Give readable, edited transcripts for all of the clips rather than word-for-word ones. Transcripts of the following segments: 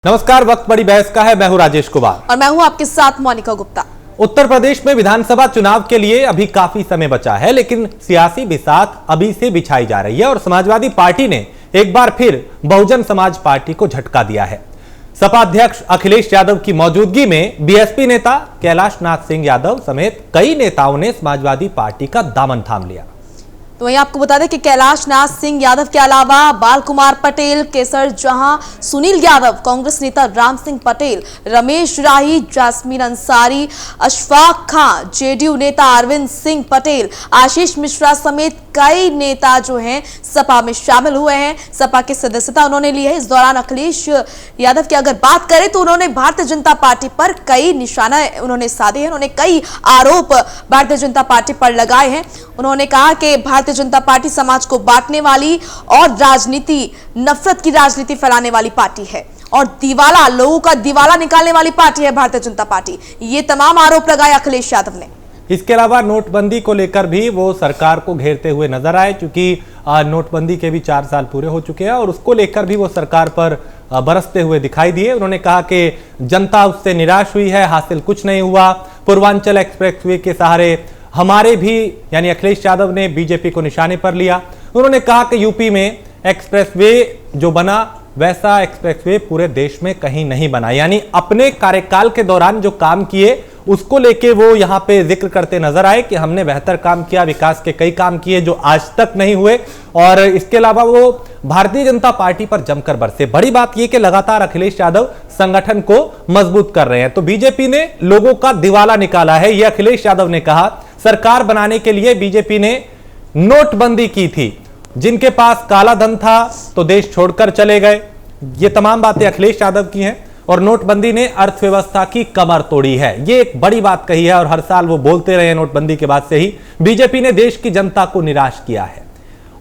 नमस्कार। वक्त बड़ी बहस का है। मैं हूं राजेश कुमार और मैं हूं आपके साथ मोनिका गुप्ता। उत्तर प्रदेश में विधानसभा चुनाव के लिए अभी काफी समय बचा है, लेकिन सियासी बिसात अभी से बिछाई जा रही है और समाजवादी पार्टी ने एक बार फिर बहुजन समाज पार्टी को झटका दिया है। सपा अध्यक्ष अखिलेश यादव की मौजूदगी में बीएसपी नेता कैलाश नाथ सिंह यादव समेत कई नेताओं ने समाजवादी पार्टी का दामन थाम लिया। तो वहीं आपको बता दें कि कैलाश नाथ सिंह यादव के अलावा बाल कुमार पटेल, केसर जहां, सुनील यादव, कांग्रेस नेता राम सिंह पटेल, रमेश राही, जास्मीन अंसारी, अशफाक खां, जेडीयू नेता अरविंद सिंह पटेल, आशीष मिश्रा समेत कई नेता जो हैं सपा में शामिल हुए हैं। सपा की सदस्यता उन्होंने ली है। इस दौरान अखिलेश यादव की अगर बात करें तो उन्होंने भारतीय जनता पार्टी पर कई निशाना उन्होंने साधे हैं। उन्होंने कई आरोप भारतीय जनता पार्टी पर लगाए हैं। उन्होंने कहा कि भारतीय जनता पार्टी समाज को बांटने वाली और राजनीति, नफरत की राजनीति फैलाने वाली पार्टी है और दिवाला, लोगों का दिवाला निकालने वाली पार्टी है भारतीय जनता पार्टी। ये तमाम आरोप लगाए अखिलेश यादव ने। इसके अलावा नोटबंदी को लेकर भी वो सरकार को घेरते हुए नजर आए, क्योंकि नोटबंदी के भी 4 साल पूरे हो चुके हैं और उसको लेकर भी वो सरकार पर बरसते हुए दिखाई दिए। उन्होंने कहा कि जनता उससे निराश हुई है, हासिल कुछ नहीं हुआ। पूर्वांचल एक्सप्रेसवे के सहारे हमारे भी, यानी अखिलेश यादव ने बीजेपी को निशाने पर लिया। उन्होंने कहा कि यूपी में एक्सप्रेसवे जो बना वैसा एक्सप्रेसवे पूरे देश में कहीं नहीं बना, यानी अपने कार्यकाल के दौरान जो काम किए उसको लेके वो यहां पे जिक्र करते नजर आए कि हमने बेहतर काम किया, विकास के कई काम किए जो आज तक नहीं हुए। और इसके अलावा वो भारतीय जनता पार्टी पर जमकर बरसे। बड़ी बात यह कि लगातार अखिलेश यादव संगठन को मजबूत कर रहे हैं। तो बीजेपी ने लोगों का दिवाला निकाला है, यह अखिलेश यादव ने कहा। सरकार बनाने के लिए बीजेपी ने नोटबंदी की थी, जिनके पास काला धन था तो देश छोड़कर चले गए। ये तमाम बातें अखिलेश यादव की हैं और नोटबंदी ने अर्थव्यवस्था की कमर तोड़ी है, ये एक बड़ी बात कही है और हर साल वो बोलते रहे। नोटबंदी के बाद से ही बीजेपी ने देश की जनता को निराश किया है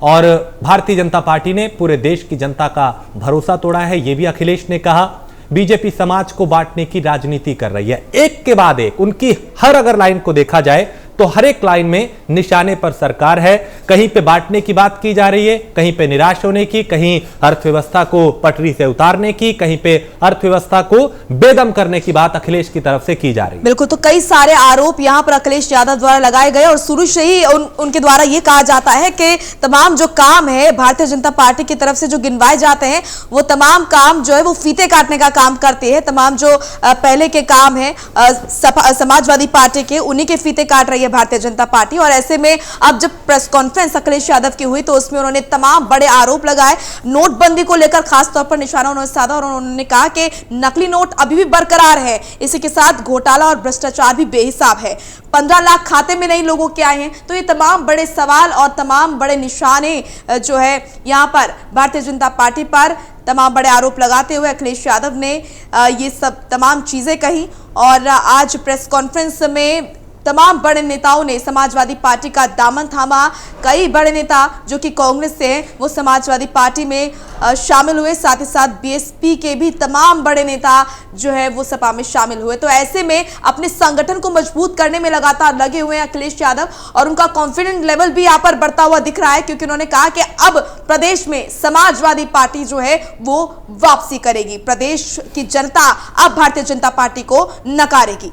और भारतीय जनता पार्टी ने पूरे देश की जनता का भरोसा तोड़ा है, ये भी अखिलेश ने कहा। बीजेपी समाज को बांटने की राजनीति कर रही है। एक के बाद एक उनकी हर अगर लाइन को देखा जाए तो हर एक लाइन में निशाने पर सरकार है। कहीं पे बांटने की बात की जा रही है, कहीं पे निराश होने की, कहीं अर्थव्यवस्था को पटरी से उतारने की, कहीं पे अर्थव्यवस्था को बेदम करने की बात अखिलेश की तरफ से की जा रही है। बिल्कुल, तो कई सारे आरोप यहां पर अखिलेश यादव द्वारा लगाए गए और शुरू से ही उनके द्वारा यह कहा जाता है कि तमाम जो काम है भारतीय जनता पार्टी की तरफ से जो गिनवाए जाते हैं वो तमाम काम जो है वो फीते काटने का काम करते हैं। तमाम जो पहले के काम है समाजवादी पार्टी के, उन्हीं के फीते काट रही है भारतीय जनता पार्टी। और ऐसे में अब जब प्रेस कॉन्फ्रेंस अखिलेश यादव की हुई तो उसमें उन्होंने तमाम बड़े आरोप लगाए। नोटबंदी को लेकर खास तौर पर निशाना उन्होंने साधा और उन्होंने कहा कि नकली नोट अभी भी बरकरार है, इसी के साथ घोटाला और भ्रष्टाचार भी बेहिसाब है। 15 लाख खाते में नए लोगों के आए हैं। तो ये तमाम बड़े सवाल और तमाम बड़े निशाने जो है यहाँ पर भारतीय जनता पार्टी पर तमाम बड़े आरोप लगाते हुए अखिलेश यादव ने ये सब तमाम चीजें कही। और आज प्रेस कॉन्फ्रेंस में तमाम बड़े नेताओं ने समाजवादी पार्टी का दामन थामा। कई बड़े नेता जो कि कांग्रेस से हैं वो समाजवादी पार्टी में शामिल हुए, साथ ही साथ बीएसपी के भी तमाम बड़े नेता जो है वो सपा में शामिल हुए। तो ऐसे में अपने संगठन को मजबूत करने में लगातार लगे हुए हैं अखिलेश यादव और उनका कॉन्फिडेंस लेवल भी यहाँ पर बढ़ता हुआ दिख रहा है, क्योंकि उन्होंने कहा कि अब प्रदेश में समाजवादी पार्टी जो है वो वापसी करेगी। प्रदेश की जनता अब भारतीय जनता पार्टी को नकारेगी।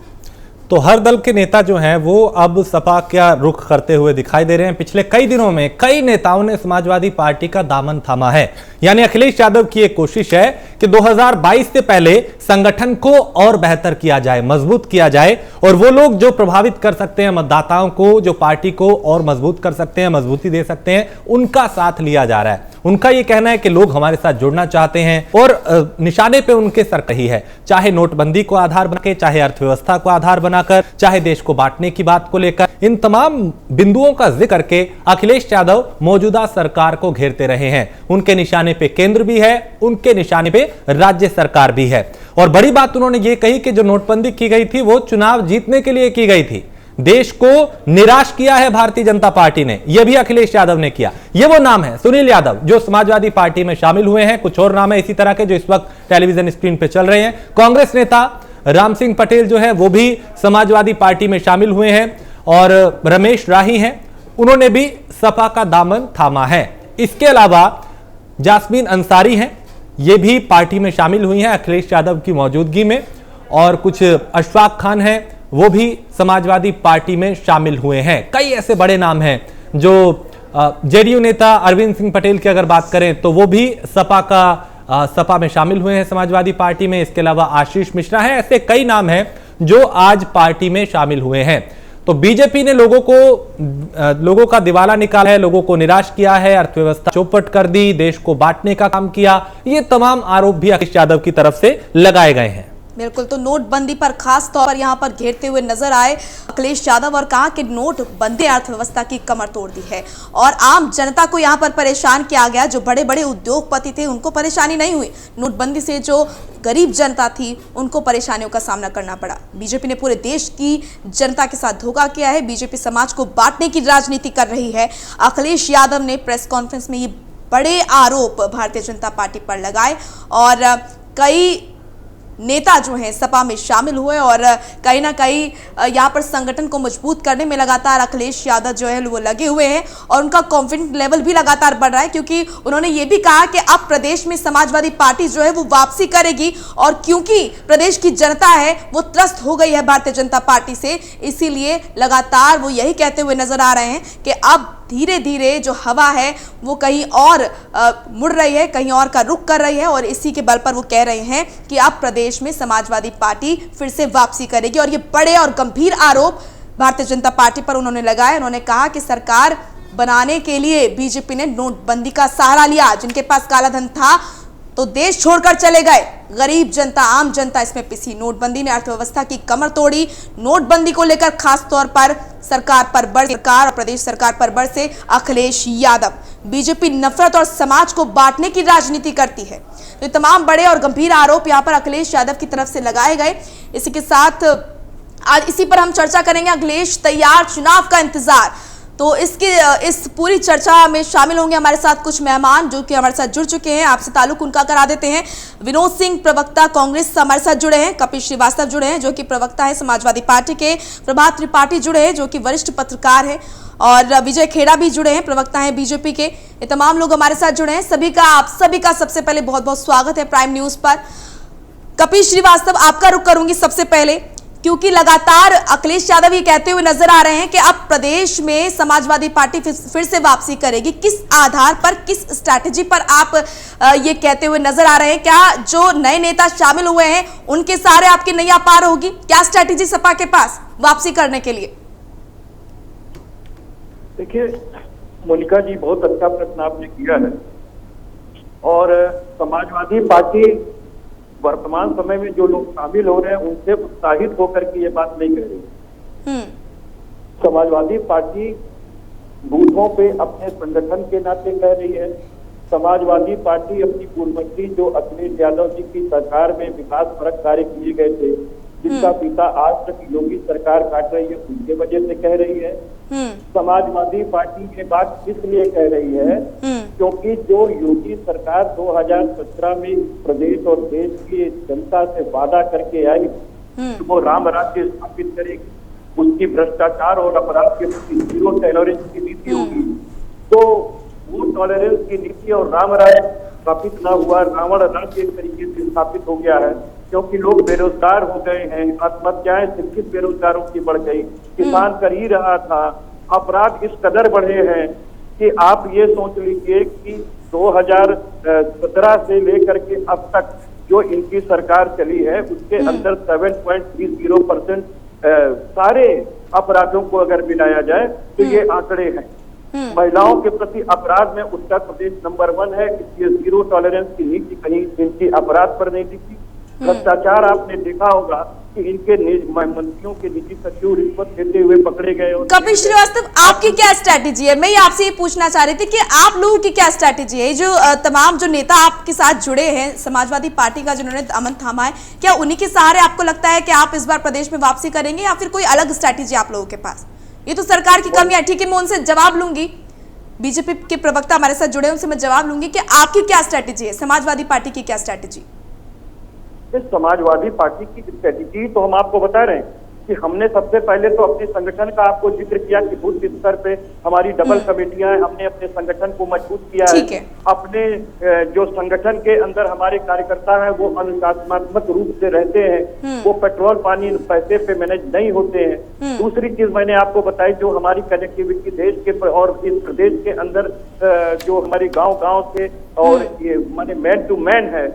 तो हर दल के नेता जो हैं वो अब सपा का रुख करते हुए दिखाई दे रहे हैं। पिछले कई दिनों में कई नेताओं ने समाजवादी पार्टी का दामन थामा है। यानी अखिलेश यादव की एक कोशिश है कि 2022 से पहले संगठन को और बेहतर किया जाए, मजबूत किया जाए और वो लोग जो प्रभावित कर सकते हैं मतदाताओं को, जो पार्टी को और मजबूत कर सकते हैं, मजबूती दे सकते हैं, उनका साथ लिया जा रहा है। उनका ये कहना है कि लोग हमारे साथ जुड़ना चाहते हैं और निशाने पे उनके सर कही है, चाहे नोटबंदी को आधार बनाकर, चाहे अर्थव्यवस्था को आधार बनाकर, चाहे देश को बांटने की बात को लेकर। इन तमाम बिंदुओं का जिक्र करके अखिलेश यादव मौजूदा सरकार को घेरते रहे हैं। उनके निशाने पे केंद्र भी है, उनके निशाने पे राज्य सरकार भी है। और बड़ी बात उन्होंने ये कही कि जो नोटबंदी की गई थी वो चुनाव जीतने के लिए की गई थी। देश को निराश किया है भारतीय जनता पार्टी ने, यह भी अखिलेश यादव ने किया। ये वो नाम है सुनील यादव जो समाजवादी पार्टी में शामिल हुए हैं। कुछ और नाम है इसी तरह के जो इस वक्त टेलीविजन स्क्रीन पे चल रहे हैं। कांग्रेस नेता राम सिंह पटेल जो है वो भी समाजवादी पार्टी में शामिल हुए हैं और रमेश राही हैं, उन्होंने भी सपा का दामन थामा है। इसके अलावा जास्मीन अंसारी हैं, ये भी पार्टी में शामिल हुई हैं अखिलेश यादव की मौजूदगी में, और कुछ अशफाक खान हैं वो भी समाजवादी पार्टी में शामिल हुए हैं। कई ऐसे बड़े नाम हैं जो जेडीयू नेता अरविंद सिंह पटेल की अगर बात करें तो वो भी सपा में शामिल हुए हैं समाजवादी पार्टी में। इसके अलावा आशीष मिश्रा है, ऐसे कई नाम हैं जो आज पार्टी में शामिल हुए हैं। तो बीजेपी ने लोगों का दिवाला निकाला है, लोगों को निराश किया है, अर्थव्यवस्था चौपट कर दी, देश को बांटने का काम किया। ये तमाम आरोप भी अखिलेश यादव की तरफ से लगाए गए हैं। बिल्कुल, तो नोटबंदी पर खास तौर पर यहाँ पर घेरते हुए नजर आए अखिलेश यादव और कहा कि नोटबंदी अर्थव्यवस्था की कमर तोड़ दी है और आम जनता को यहाँ पर परेशान किया गया। जो बड़े बड़े उद्योगपति थे उनको परेशानी नहीं हुई, नोटबंदी से जो गरीब जनता थी उनको परेशानियों का सामना करना पड़ा। बीजेपी ने पूरे देश की जनता के साथ धोखा किया है, बीजेपी समाज को बांटने की राजनीति कर रही है। अखिलेश यादव ने प्रेस कॉन्फ्रेंस में ये बड़े आरोप भारतीय जनता पार्टी पर लगाए और कई नेता जो हैं सपा में शामिल हुए और कहीं ना कहीं यहाँ पर संगठन को मजबूत करने में लगातार अखिलेश यादव जो है वो लगे हुए हैं और उनका कॉन्फिडेंस लेवल भी लगातार बढ़ रहा है, क्योंकि उन्होंने ये भी कहा कि अब प्रदेश में समाजवादी पार्टी जो है वो वापसी करेगी और क्योंकि प्रदेश की जनता है वो त्रस्त हो गई है भारतीय जनता पार्टी से, इसीलिए लगातार वो यही कहते हुए नजर आ रहे हैं कि अब धीरे धीरे जो हवा है वो कहीं और मुड़ रही है, कहीं और का रुख कर रही है और इसी के बल पर वो कह रहे हैं कि अब प्रदेश में समाजवादी पार्टी फिर से वापसी करेगी। और ये बड़े और गंभीर आरोप भारतीय जनता पार्टी पर उन्होंने लगाए। उन्होंने कहा कि सरकार बनाने के लिए बीजेपी ने नोटबंदी का सहारा लिया, जिनके पास काला धन था तो देश छोड़कर चले गए, गरीब जनता आम जनता इसमें पिसी। नोटबंदी ने अर्थव्यवस्था की कमर तोड़ी। नोटबंदी को लेकर खास तौर पर सरकार और प्रदेश सरकार पर बरसे अखिलेश यादव। बीजेपी नफरत और समाज को बांटने की राजनीति करती है। तो तमाम बड़े और गंभीर आरोप यहाँ पर अखिलेश यादव की तरफ से लगाए गए। इसी के साथ आज इसी पर हम चर्चा करेंगे। अखिलेश तैयार, चुनाव का इंतजार, तो इस पूरी चर्चा में शामिल होंगे हमारे साथ कुछ मेहमान जो कि हमारे साथ जुड़ चुके हैं। आपसे ताल्लुक उनका करा देते हैं। विनोद सिंह प्रवक्ता कांग्रेस हमारे साथ जुड़े हैं, कपिल श्रीवास्तव जुड़े हैं जो कि प्रवक्ता है समाजवादी पार्टी के, प्रभात त्रिपाठी जुड़े हैं जो कि वरिष्ठ पत्रकार है और विजय खेड़ा भी जुड़े हैं, प्रवक्ता है बीजेपी के। ये तमाम लोग हमारे साथ जुड़े हैं। आप सभी का सबसे पहले बहुत बहुत स्वागत है प्राइम न्यूज पर। कपिल श्रीवास्तव, आपका रुख करूंगी सबसे पहले, क्योंकि लगातार अखिलेश यादव ये कहते हुए नजर आ रहे हैं कि अब प्रदेश में समाजवादी पार्टी फिर से वापसी करेगी। किस आधार पर, किस स्ट्रैटेजी पर आप ये कहते हुए नजर आ रहे हैं? क्या जो नए नेता शामिल हुए हैं उनके सहारे आपकी नैया पार होगी? क्या स्ट्रैटेजी सपा के पास वापसी करने के लिए? देखिए मोनिका जी, बहुत अच्छा प्रश्न आपने किया है और समाजवादी पार्टी वर्तमान समय में जो लोग शामिल हो रहे हैं उनसे उत्साहित होकर के ये बात नहीं कह रही। समाजवादी पार्टी बूथों पे अपने संगठन के नाते कह रही है। समाजवादी पार्टी अपनी पूर्ववर्ती जो अखिलेश यादव जी की सरकार में विकास परक कार्य किए गए थे, जिसका पिता आज तक योगी सरकार काट रही है, उनके वजह से कह रही है। समाजवादी पार्टी ये बात इसलिए कह रही है क्योंकि जो योगी सरकार 2017 में प्रदेश और देश की जनता से वादा करके आई तो वो राम राज्य स्थापित करेगी, उसकी भ्रष्टाचार और अपराध के प्रति जीरो टॉलरेंस की नीति होगी। तो वो टॉलरेंस की नीति और राम राज्य स्थापित ना हुआ, रावण राज्य एक तरीके से स्थापित हो गया है, क्योंकि लोग बेरोजगार हो गए हैं, आत्महत्याएं शिक्षित बेरोजगारों की बढ़ गई, किसान कर ही रहा था, अपराध इस कदर बढ़े हैं कि आप ये सोच लीजिए कि 2017 से लेकर के अब तक जो इनकी सरकार चली है उसके अंदर 7.30% सारे अपराधों को अगर मिलाया जाए तो ये आंकड़े हैं। महिलाओं के प्रति अपराध में उत्तर प्रदेश नंबर 1 है, इसलिए जीरो टॉलरेंस की नीति कहीं इनकी अपराध पर नहीं दिखी। भ्रष्टाचार आपने देखा होगा कि इनके मंत्रियों के निजी सचिव रिश्वत देते हुए पकड़े गए। कपिल श्रीवास्तव, आपकी क्या स्ट्रैटेजी है? मैं आपसे ये पूछना चाह रही थी कि आप लोगों की क्या स्ट्रैटेजी है? जो तमाम जो नेता आपके साथ जुड़े हैं समाजवादी पार्टी का, जिन्होंने अमन थामा है, क्या उन्हीं के सहारे आपको लगता है कि आप इस बार प्रदेश में वापसी करेंगे या फिर कोई अलग स्ट्रैटेजी आप लोगों के पास? ये तो सरकार की कमी है, ठीक है, मैं उनसे जवाब लूंगी। बीजेपी के प्रवक्ता हमारे साथ जुड़े, उनसे मैं जवाब लूंगी कि आपकी क्या स्ट्रैटेजी है, समाजवादी पार्टी की क्या स्ट्रैटेजी? समाजवादी पार्टी की स्ट्रैटेजी तो हम आपको बता रहे हैं कि हमने सबसे पहले तो अपने संगठन का आपको जिक्र किया कि बूथ स्तर पे हमारी डबल कमेटियां हैं, हमने अपने संगठन को मजबूत किया है। अपने जो संगठन के अंदर हमारे कार्यकर्ता हैं वो अनुशासनात्मक रूप से रहते हैं, वो पेट्रोल पानी पैसे पे मैनेज नहीं होते हैं। दूसरी चीज मैंने आपको बताई, जो हमारी कनेक्टिविटी देश के और इस प्रदेश के अंदर जो हमारे गांव से और ये माने मैन टू मैन है,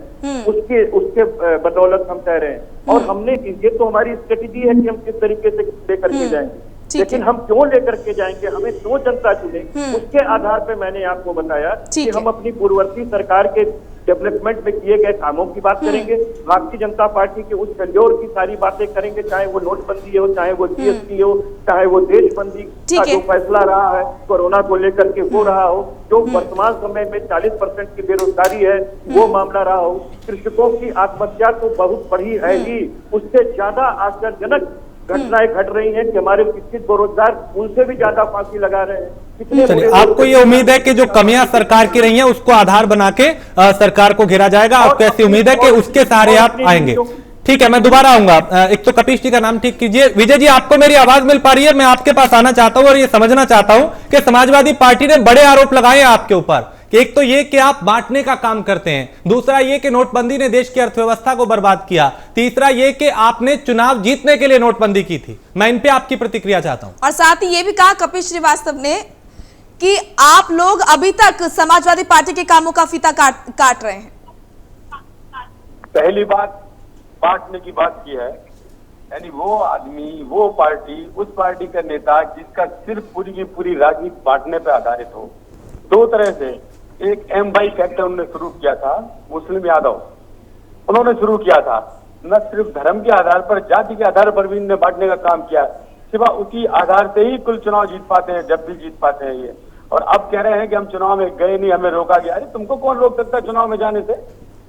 उसके बदौलत हम कह रहे हैं। और हमने ये तो हमारी स्ट्रेटेजी है कि हम किस तरीके से लेकर के जाएंगे, लेकिन हम क्यों लेकर के जाएंगे, हमें क्यों जनता चुने, उसके आधार पे मैंने आपको बताया कि हम अपनी पूर्ववर्ती सरकार के डेवलपमेंट में किए गए कामों की बात करेंगे, भारतीय जनता पार्टी के उस टेन्योर की सारी बातें करेंगे, चाहे वो नोटबंदी हो, चाहे वो जीएसटी हो, चाहे वो देशबंदी का जो फैसला रहा है कोरोना को लेकर के हो रहा हो, जो वर्तमान समय में 40% की बेरोजगारी है वो मामला रहा हो, कृषकों की आत्महत्या तो बहुत बड़ी है ही, उससे ज्यादा आश्चर्यजनक घटनाएं घट रही हैं कि हमारे शिक्षित बेरोजगार उनसे भी ज्यादा फांसी लगा रहे हैं। चलिए, आपको ये उम्मीद है कि जो कमियां सरकार की रही हैं उसको आधार बना के सरकार को घेरा जाएगा? आपको ऐसी उम्मीद है कि उसके सहारे आप आएंगे? ठीक है, मैं दोबारा आऊंगा। एक तो कपीश जी का नाम ठीक कीजिए। विजय जी, आपको मेरी आवाज मिल पा रही है? मैं आपके पास आना चाहता हूं और ये समझना चाहता हूं कि समाजवादी पार्टी ने बड़े आरोप लगाए हैं आपके ऊपर। एक तो ये कि आप बांटने का काम करते हैं, दूसरा ये कि नोटबंदी ने देश की अर्थव्यवस्था को बर्बाद किया, तीसरा ये कि आपने चुनाव जीतने के लिए नोटबंदी की थी। मैं इन पे आपकी प्रतिक्रिया चाहता हूं। और साथ ही ये भी कहा कपिल श्रीवास्तव ने कि आप लोग अभी तक समाजवादी पार्टी के कामों का फीता काट रहे हैं। पहली बात बांटने की बात की है, यानी वो आदमी, वो पार्टी, उस पार्टी का नेता जिसका सिर्फ पूरी की पूरी राजनीति बांटने पर आधारित हो। दो तरह से, एक M-बाई फैक्टर उन्होंने शुरू किया था, मुस्लिम यादव उन्होंने शुरू किया था, न सिर्फ धर्म के आधार पर, जाति के आधार पर भी इन्होंने बांटने का काम किया। सिवा उसी आधार से ही कुल चुनाव जीत पाते हैं, जब भी जीत पाते हैं ये। और अब कह रहे हैं कि हम चुनाव में गए नहीं, हमें रोका गया। अरे तुमको कौन रोक सकता है चुनाव में जाने से?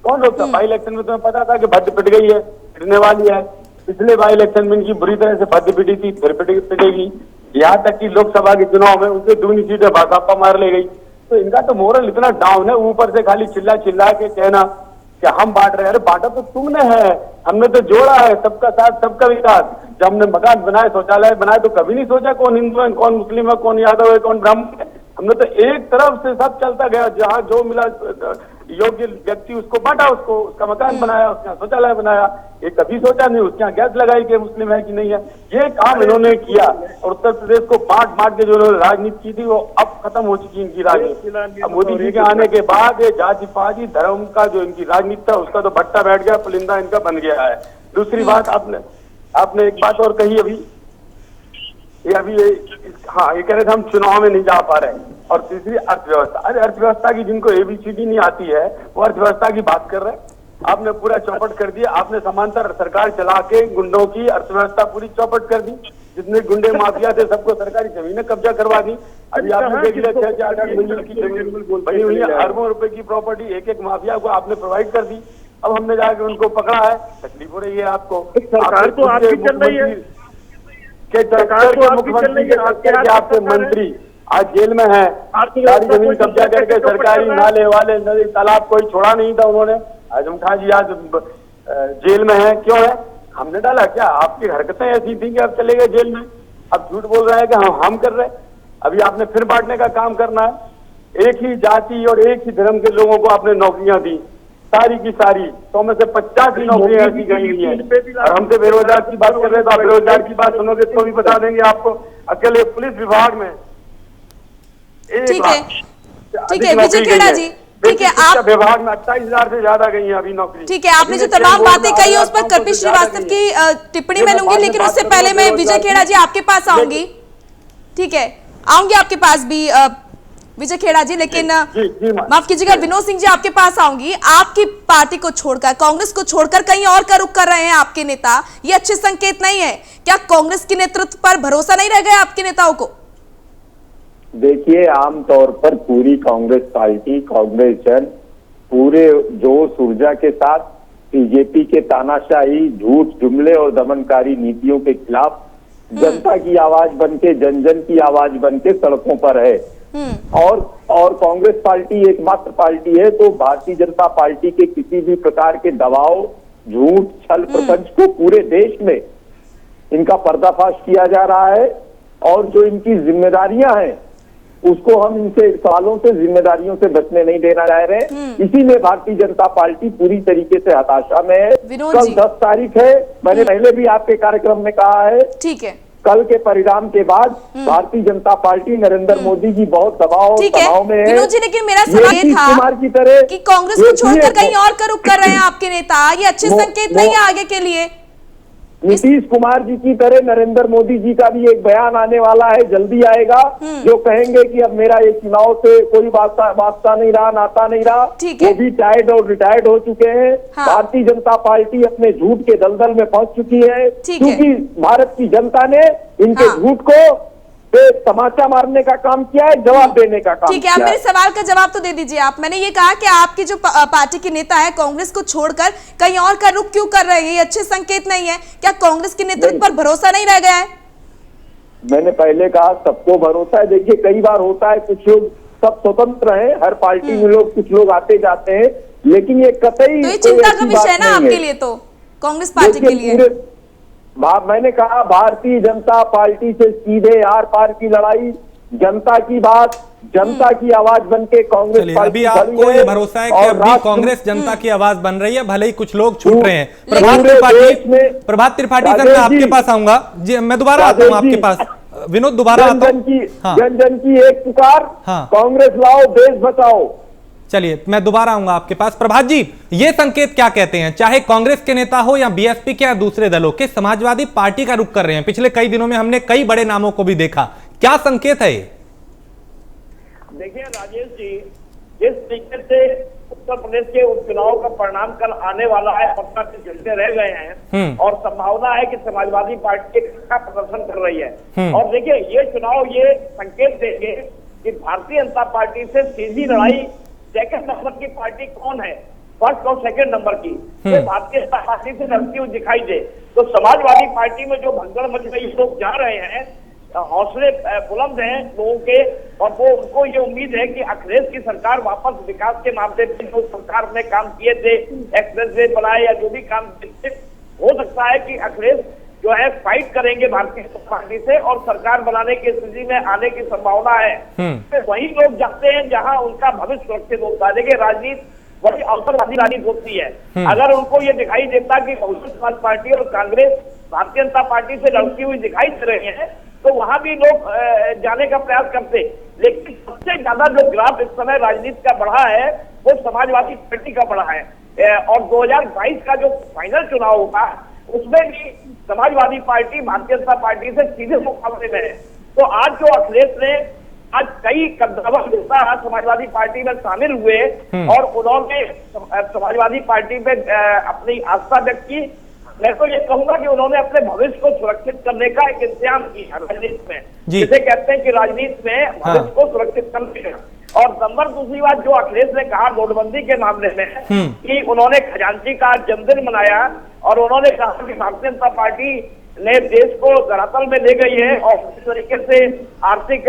कौन रोकता? बाई इलेक्शन में तुम्हें पता था कि भद्द पिट गई है, पिटने वाली है। पिछले बाई इलेक्शन में इनकी बुरी तरह से भद्द पिटी थी, फिर पिटेगी। यहाँ तक कि लोकसभा के चुनाव में उनसे दूनी सीटें भाजपा मार ले गई। तो इनका तो मोरल इतना डाउन है, ऊपर से खाली चिल्ला चिल्ला के कहना कि हम बांट रहे हैं। अरे बांटा तो तुमने है, हमने तो जोड़ा है, सबका साथ सबका विकास। जब हमने मकान बनाए, शौचालय बनाए, तो कभी नहीं सोचा कौन हिंदू है, कौन मुस्लिम है, कौन यादव है, कौन ब्राह्मण है। हमने तो एक तरफ से सब चलता गया, जहाँ जो मिला योग्य व्यक्ति उसको बांटा, उसको उसका मकान बनाया, उसका शौचालय बनाया। ये कभी सोचा नहीं उसके यहाँ गैस लगाई कि मुस्लिम है कि नहीं है। ये काम इन्होंने किया और उत्तर प्रदेश को बांट बांट के जो राजनीति की थी वो अब खत्म हो चुकी इनकी राजनीति। अब मोदी जी के आने के बाद ये जाति पाति धर्म का जो इनकी राजनीति था उसका तो भट्टा बैठ गया, पुलिंदा इनका बन गया है। दूसरी बात आपने एक बात और कही अभी, ये कह रहे थे हम चुनाव में नहीं जा पा रहे हैं। और तीसरी अर्थव्यवस्था। अरे अर्थव्यवस्था की जिनको ABCD नहीं आती है वो अर्थव्यवस्था की बात कर रहे हैं। आपने पूरा चौपट कर दिया, आपने समांतर सरकार चला के गुंडों की अर्थव्यवस्था पूरी चौपट कर दी। जितने गुंडे माफिया थे सबको सरकारी जमीनें कब्जा करवा दी। अभी आपने देख लिया 6-8 मंजिल की जमीन बनी हुई है, अरबों रुपए की प्रॉपर्टी एक एक माफिया को आपने प्रोवाइड कर दी। अब हमने जाके उनको पकड़ा है, तकलीफ हो रही है आपको। सरकार तो आपकी चल रही है, सरकार को मुख्यमंत्री आपके मंत्री आज जेल में है, सारी जमीन कब्जा करके सरकारी नाले वाले नदी तालाब कोई छोड़ा नहीं था उन्होंने। आजम खान जी आज जेल में है, क्यों है? हमने डाला क्या? आपकी हरकतें ऐसी थी कि अब चले गए जेल में। अब झूठ बोल रहे हैं कि हम कर रहे हैं। अभी आपने फिर बांटने का काम करना है। एक ही जाति और एक ही धर्म के लोगों को आपने नौकरियां दी, सारी की सारी 100 में से 50 ही नौकरियां ऐसी गई हुई है। और हमसे बेरोजगार की बात कर रहे हैं तो आप बेरोजगार की बात सुनोगे तो भी बता देंगे आपको। अकेले पुलिस विभाग में ठीक है विजय खेड़ा जी, ठीक है, आप विभाग में 28,000 से ज्यादा गई है अभी नौकरी। ठीक है, आपने जो तमाम बातें कही है उस पर कपिल श्रीवास्तव की टिप्पणी मैं लूंगी, लेकिन उससे पहले मैं विजय खेड़ा जी आपके पास आऊंगी। ठीक है, आऊंगी आपके पास भी विजय खेड़ा जी, लेकिन माफ कीजिएगा विनोद सिंह जी आपके पास आऊंगी। आपकी पार्टी को छोड़कर, कांग्रेस को छोड़कर कहीं और का रुख कर रहे हैं आपके नेता, ये अच्छे संकेत नहीं है क्या? कांग्रेस के नेतृत्व पर भरोसा नहीं रह गया आपके नेताओं को? देखिए, आमतौर पर पूरी कांग्रेस पार्टी, कांग्रेस जन पूरे जोश ऊर्जा के साथ बीजेपी के तानाशाही, झूठ, जुमले और दमनकारी नीतियों के खिलाफ जनता की आवाज बनके, जन जन की आवाज बनके सड़कों पर है। और कांग्रेस पार्टी एकमात्र पार्टी है तो भारतीय जनता पार्टी के किसी भी प्रकार के दबाव, झूठ, छल प्रपंच को पूरे देश में इनका पर्दाफाश किया जा रहा है और जो इनकी जिम्मेदारियां हैं उसको हम इनसे सवालों से, जिम्मेदारियों से बचने नहीं देना चाह रहे। इसीलिए भारतीय जनता पार्टी पूरी तरीके से हताशा में है। विनोद कल जी। 10 तारीख है, मैंने पहले भी आपके कार्यक्रम में कहा है, ठीक है, कल के परिणाम के बाद भारतीय जनता पार्टी नरेंद्र मोदी की बहुत दबाव ठीक है दबाव में है। विनोद जी, लेकिन मेरा सवाल ये नीतीश था कुमार की तरह कि कांग्रेस को छोड़कर देखिए, कहीं और का रुख कर रहे हैं आपके नेता, ये अच्छे संकेत नहीं है आगे के लिए। नीतीश कुमार जी की तरह नरेंद्र मोदी जी का भी एक बयान आने वाला है, जल्दी आएगा, जो कहेंगे कि अब मेरा ये चुनाव से कोई वास्ता नहीं रहा, नाता नहीं रहा। ठीक है। वो भी टायर्ड और रिटायर्ड हो चुके हैं। हाँ। भारतीय जनता पार्टी अपने झूठ के दलदल में फंस चुकी है, ठीक है। क्योंकि भारत की जनता ने इनके हाँ। झूठ को तमाचा मारने का काम किया है, जवाब देने का काम ठीक है, आप किया मेरे है। सवाल का जवाब तो दे दीजिए आप। मैंने ये कहा कि आपकी जो पार्टी के नेता है कांग्रेस को छोड़कर कहीं और का रुख क्यों कर रहे हैं, ये अच्छे संकेत नहीं है क्या? कांग्रेस के नेतृत्व पर भरोसा नहीं रह गया है? मैंने पहले कहा सबको भरोसा है। देखिए कई बार होता है, कुछ लोग, सब स्वतंत्र हैं, हर पार्टी में लोग, कुछ लोग आते जाते हैं, लेकिन ये कतई तो ये कोई चिंता ऐसी का बात विषय है ना नहीं आपके लिए, तो कांग्रेस पार्टी के देखिए, लिए। मैंने कहा भारतीय जनता पार्टी से सीधे आर पार की लड़ाई, जनता की बात, जनता की आवाज बनके कांग्रेस चलिए, पार्टी अभी आपको ये भरोसा है कि अभी कांग्रेस जनता की आवाज बन रही है, भले ही कुछ लोग छूट रहे हैं। प्रभात त्रिपाठी सर, मैं आपके पास आऊंगा जी, मैं दोबारा आता हूँ आपके पास। विनोद दोबारा आता हूँ। जन जन की एक पुकार, हाँ। कांग्रेस लाओ, देश बचाओ। चलिए, मैं दोबारा आऊंगा आपके पास। प्रभात जी, ये संकेत क्या कहते हैं, चाहे कांग्रेस के नेता हो या बीएसपी के या दूसरे दलों के, समाजवादी पार्टी का रुख कर रहे हैं। पिछले कई दिनों में हमने कई बड़े नामों को भी देखा, क्या संकेत है ये? देखिए राजेश जी, जिस तरीके से उत्तर प्रदेश के उपचुनाव का परिणाम कल आने वाला है, पटना से झंडे रह गए हैं और संभावना है कि समाजवादी पार्टी एक अच्छा प्रदर्शन कर रही है। और देखिए ये चुनाव ये संकेत देंगे कि भारतीय जनता पार्टी से सीधी लड़ाई सेकंड नंबर की पार्टी कौन है, फर्स्ट और सेकंड नंबर की, ये भारतीय जनता पार्टी से लड़ती हुई दिखाई दे। तो समाजवादी पार्टी में जो भगदड़ मच रही, लोग जा रहे हैं, हौसले बुलंद हैं लोगों के, और वो उनको ये उम्मीद है कि अखिलेश की सरकार वापस विकास के मामले में जो सरकार ने काम किए थे, एक्सप्रेसवे बनाए या जो भी काम किए, हो सकता है कि अखिलेश जो है फाइट करेंगे भारतीय जनता पार्टी से और सरकार बनाने की स्थिति में आने की संभावना है। तो वही लोग जाते हैं जहां उनका भविष्य सुरक्षित होता है। देखिए राजनीति बड़ी अवसरवादी राजनीति होती है। अगर उनको ये दिखाई देता कि बहुजन समाज पार्टी और कांग्रेस भारतीय जनता पार्टी से लड़ती हुई दिखाई दे रही है, तो वहां भी लोग जाने का प्रयास करते। लेकिन सबसे ज्यादा जो ग्राफ इस समय राजनीति का बढ़ा है वो समाजवादी पार्टी का बढ़ा है। और 2022 का जो फाइनल चुनाव होगा उसमें भी समाजवादी पार्टी भारतीय जनता पार्टी से सीधे मुकाबले में है। तो आज जो अखिलेश ने आज कई कद्दावर नेता समाजवादी पार्टी में शामिल हुए और उन्होंने समाजवादी पार्टी पे अपनी आस्था व्यक्त की। मैं तो ये कहूंगा कि उन्होंने अपने भविष्य को सुरक्षित करने का एक इंतजाम किया राजनीति में, जिसे कहते हैं कि राजनीति में भविष्य को सुरक्षित करने का। और नंबर दूसरी बात जो अखिलेश ने कहा नोटबंदी के मामले में कि उन्होंने खजांची का जन्मदिन मनाया और उन्होंने कहा कि भारतीय जनता पार्टी ने देश को धरातल में ले गई है और इस तरीके से आर्थिक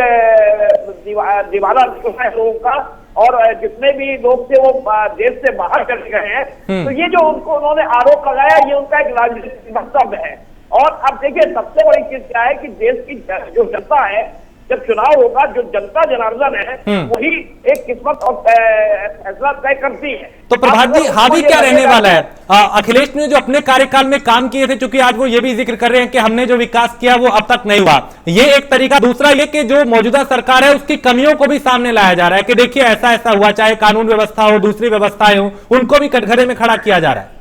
दिवाला है लोगों का, और जितने भी लोग थे वो देश से बाहर चले गए हैं। तो ये जो उन्होंने आरोप लगाया, ये उनका एक राजनीतिक वक्तव्य है। और अब देखिए सबसे बड़ी चीज क्या है कि देश की जो जनता है, जब चुनाव होगा, जो जनता जनार्दन है वही एक किस्मत और फैसला तय करती है। तो प्रभात जी, हावी क्या रहने वाला है? अखिलेश ने जो अपने कार्यकाल में काम किए थे, चूंकि आज वो ये भी जिक्र कर रहे हैं कि हमने जो विकास किया वो अब तक नहीं हुआ, ये एक तरीका। दूसरा ये कि जो मौजूदा सरकार है उसकी कमियों को भी सामने लाया जा रहा है कि देखिए ऐसा ऐसा हुआ, चाहे कानून व्यवस्था हो, दूसरी व्यवस्थाएं हो, उनको भी कटघरे में खड़ा किया जा रहा है।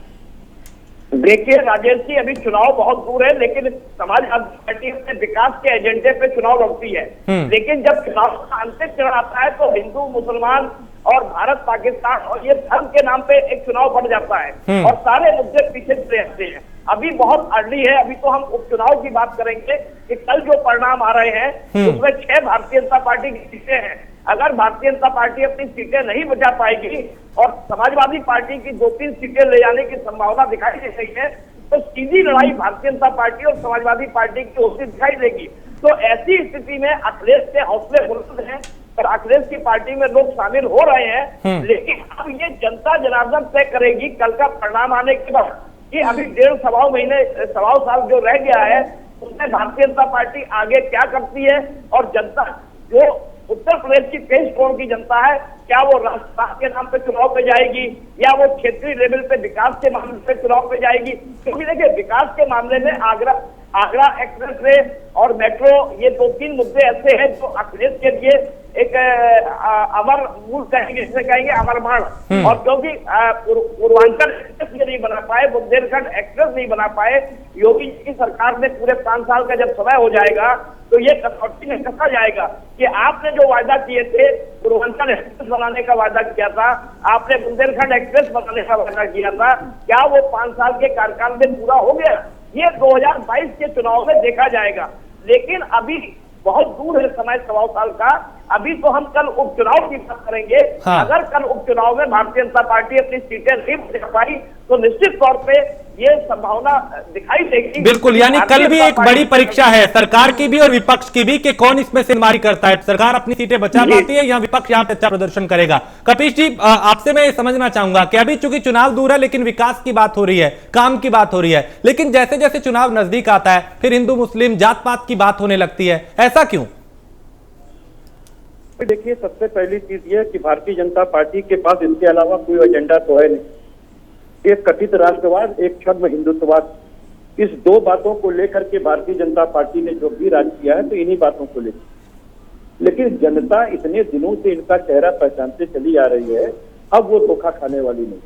देखिए राजेश जी, अभी चुनाव बहुत दूर है, लेकिन समाजवादी पार्टी अपने विकास के एजेंडे पे चुनाव लड़ती है। लेकिन जब चुनाव का अंतिम चरण आता है तो हिंदू मुसलमान और भारत पाकिस्तान और ये धर्म के नाम पे एक चुनाव बढ़ जाता है और सारे मुद्दे पीछे चले जाते हैं। अभी बहुत अर्ली है, अभी तो हम उपचुनाव की बात करेंगे कि कल जो परिणाम आ रहे हैं उसमें 6 भारतीय जनता पार्टी की सीटें हैं। अगर भारतीय जनता पार्टी अपनी सीटें नहीं बचा पाएगी और समाजवादी पार्टी की 2-3 सीटें ले जाने की संभावना दिखाई दे रही है, तो सीधी लड़ाई भारतीय जनता पार्टी और समाजवादी पार्टी की होती दिखाई देगी। तो ऐसी स्थिति में अखिलेश के हौसले बुलंद हैं और अखिलेश की पार्टी में लोग शामिल हो रहे हैं। लेकिन अब ये जनता जनार्दन तय करेगी कल का परिणाम आने के बाद कि अभी 1.5 सवा साल जो रह गया है उसमें भारतीय जनता पार्टी आगे क्या करती है और जनता जो उत्तर प्रदेश की 23 करोड़ की जनता है, क्या वो राष्ट्र के नाम पे चुनाव पे जाएगी या वो क्षेत्रीय लेवल पे विकास के मामले पे चुनाव पे जाएगी? क्योंकि देखिए, विकास के मामले में आगरा एक्सप्रेस वे और मेट्रो, ये 2-3 मुद्दे ऐसे हैं जो अखिलेश के लिए एक अमर मूल कहेंगे, जिसे कहेंगे अमरमाण। और क्योंकि पूर्वांचल एक्सप्रेस ये नहीं बना पाए, बुंदेलखंड एक्सप्रेस नहीं बना पाए, योगी जी की सरकार में पूरे 5 साल का जब समय हो जाएगा तो ये कसौटी में कसा जाएगा कि आपने जो वायदा किए थे, पूर्वांचल एक्सप्रेस बनाने का वायदा किया था, आपने बुंदेलखंड एक्सप्रेस बनाने का वायदा किया था, क्या वो 5 साल के कार्यकाल में पूरा हो गया? ये 2022 के चुनाव में देखा जाएगा। लेकिन अभी बहुत दूर है समय, 1.25 साल का। अभी तो हम कल उपचुनाव की बात करेंगे। हाँ। अगर कल उपचुनाव में भारतीय जनता पार्टी अपनी सीटें नहीं बचा पाई तो निश्चित तौर पे ये संभावना दिखाई देगी। बिल्कुल, यानी कल भी एक बड़ी परीक्षा है सरकार की भी और विपक्ष की भी कि कौन इसमें सिनमारी करता है। सरकार अपनी सीटें बचा पाती है या विपक्ष यहाँ पे अच्छा प्रदर्शन करेगा। कपीश जी, आपसे मैं समझना चाहूंगा कि अभी चूंकि चुनाव दूर है लेकिन विकास की बात हो रही है, काम की बात हो रही है, लेकिन जैसे जैसे चुनाव नजदीक आता है फिर हिंदू मुस्लिम जात पात की बात होने लगती है, ऐसा क्यों? देखिए, सबसे पहली चीज ये है कि भारतीय जनता पार्टी के पास इसके अलावा कोई एजेंडा तो है नहीं। एक कथित राष्ट्रवाद, एक छद्म हिंदुत्ववाद, इस 2 बातों को लेकर के भारतीय जनता पार्टी ने जो भी राज किया है तो इन्हीं बातों को लेकर। लेकिन जनता इतने दिनों से इनका चेहरा पहचानते चली आ रही है, अब वो धोखा खाने वाली नहीं।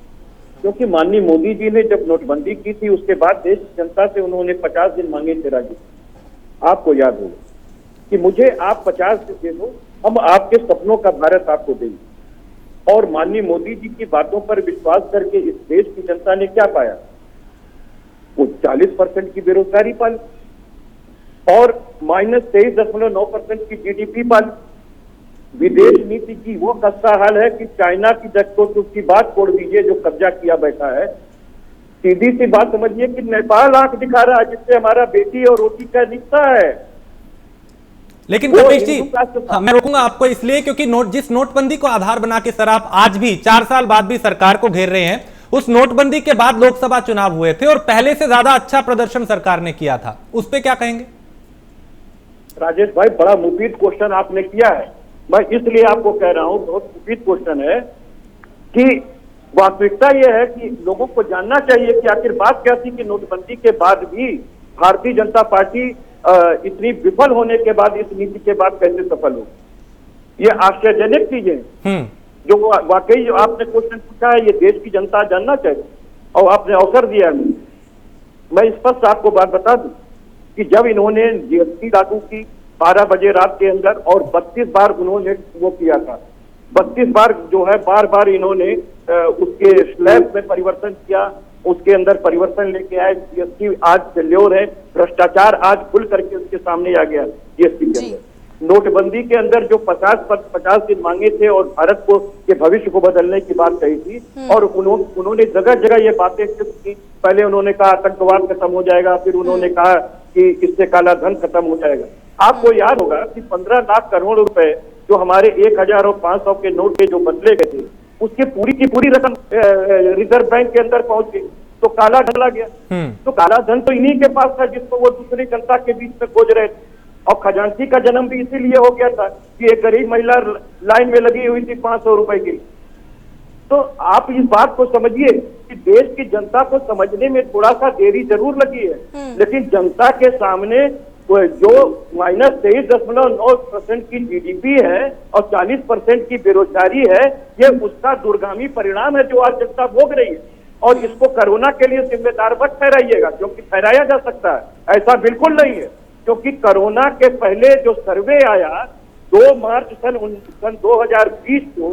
क्योंकि माननीय मोदी जी ने जब नोटबंदी की थी उसके बाद देश की जनता से उन्होंने 50 दिन मांगे थे राजू, आपको याद होगा कि मुझे आप 50 दिन दे दो, हम आपके सपनों का भारत आपको देंगे। और माननीय मोदी जी की बातों पर विश्वास करके इस देश की जनता ने क्या पाया? वो 40% की बेरोजगारी पाली और -23.9% की जीडीपी पाली। विदेश नीति की वो कस्सा हाल है कि चाइना की जगह की बात छोड़ दीजिए, जो कब्जा किया बैठा है। सीधी सी बात समझिए कि नेपाल आंख दिखा रहा है, जिससे हमारा बेटी और रोटी का रिश्ता है। लेकिन कपीश जी, मैं रोकूंगा आपको इसलिए क्योंकि जिस नोटबंदी को आधार बना के सर आप आज भी 4 साल बाद भी सरकार को घेर रहे हैं, उस नोटबंदी के बाद लोकसभा चुनाव हुए थे और पहले से ज्यादा अच्छा प्रदर्शन सरकार ने किया था, उस पे क्या कहेंगे? राजेश भाई, बड़ा मुफीद क्वेश्चन आपने किया है। मैं इसलिए आपको कह रहा हूं, बहुत मुफीद क्वेश्चन है कि वास्तविकता यह है कि लोगों को जानना चाहिए कि आखिर बात क्या थी कि नोटबंदी के बाद भी भारतीय जनता पार्टी इतनी विफल होने के बाद, इस नीति के बाद कैसे सफल हो। ये आश्चर्यजनक चीजें जो वाकई जो आपने क्वेश्चन पूछा है, ये देश की जनता जानना चाहिए और आपने अवसर दिया है। मैं स्पष्ट आपको बात बता दूं कि जब इन्होंने जीएसटी लागू की 12 बजे रात के अंदर और 32 बार उन्होंने वो किया था, 32 बार जो है बार बार इन्होंने उसके स्लैब में परिवर्तन किया, उसके अंदर परिवर्तन लेके आए। जीएसटी आज फेल्योर है, भ्रष्टाचार आज खुल करके उसके सामने आ गया जीएसटी के अंदर। नोटबंदी के अंदर जो 50 दिन मांगे थे और भारत को के भविष्य को बदलने की बात कही थी, और उन्होंने जगह जगह ये बातें की। पहले उन्होंने कहा आतंकवाद खत्म हो जाएगा, फिर उन्होंने कहा कि इससे काला धन खत्म हो जाएगा। आपको याद होगा कि 15 लाख करोड़ रुपए जो हमारे 1000 और 500 के नोट के जो बदले गए थे, उसकी पूरी की पूरी रकम रिजर्व बैंक के अंदर पहुंच गई, तो काला धन आ गया। तो काला धन तो इन्हीं के पास था जिसको वो दूसरी जनता के बीच में खोज रहे थे। और खजांची का जन्म भी इसीलिए हो गया था कि एक गरीब महिला लाइन में लगी हुई थी 500 रुपए की। तो आप इस बात को समझिए कि देश की जनता को समझने में थोड़ा सा देरी जरूर लगी है, लेकिन जनता के सामने जो -23.9% की जीडीपी है और 40% की बेरोजगारी है, ये उसका दूरगामी परिणाम है जो आज जनता भोग रही है। और इसको कोरोना के लिए जिम्मेदार मत ठहराइएगा, क्योंकि ठहराया जा सकता है, ऐसा बिल्कुल नहीं है। क्योंकि कोरोना के पहले जो सर्वे आया 2 मार्च सन 2020 को,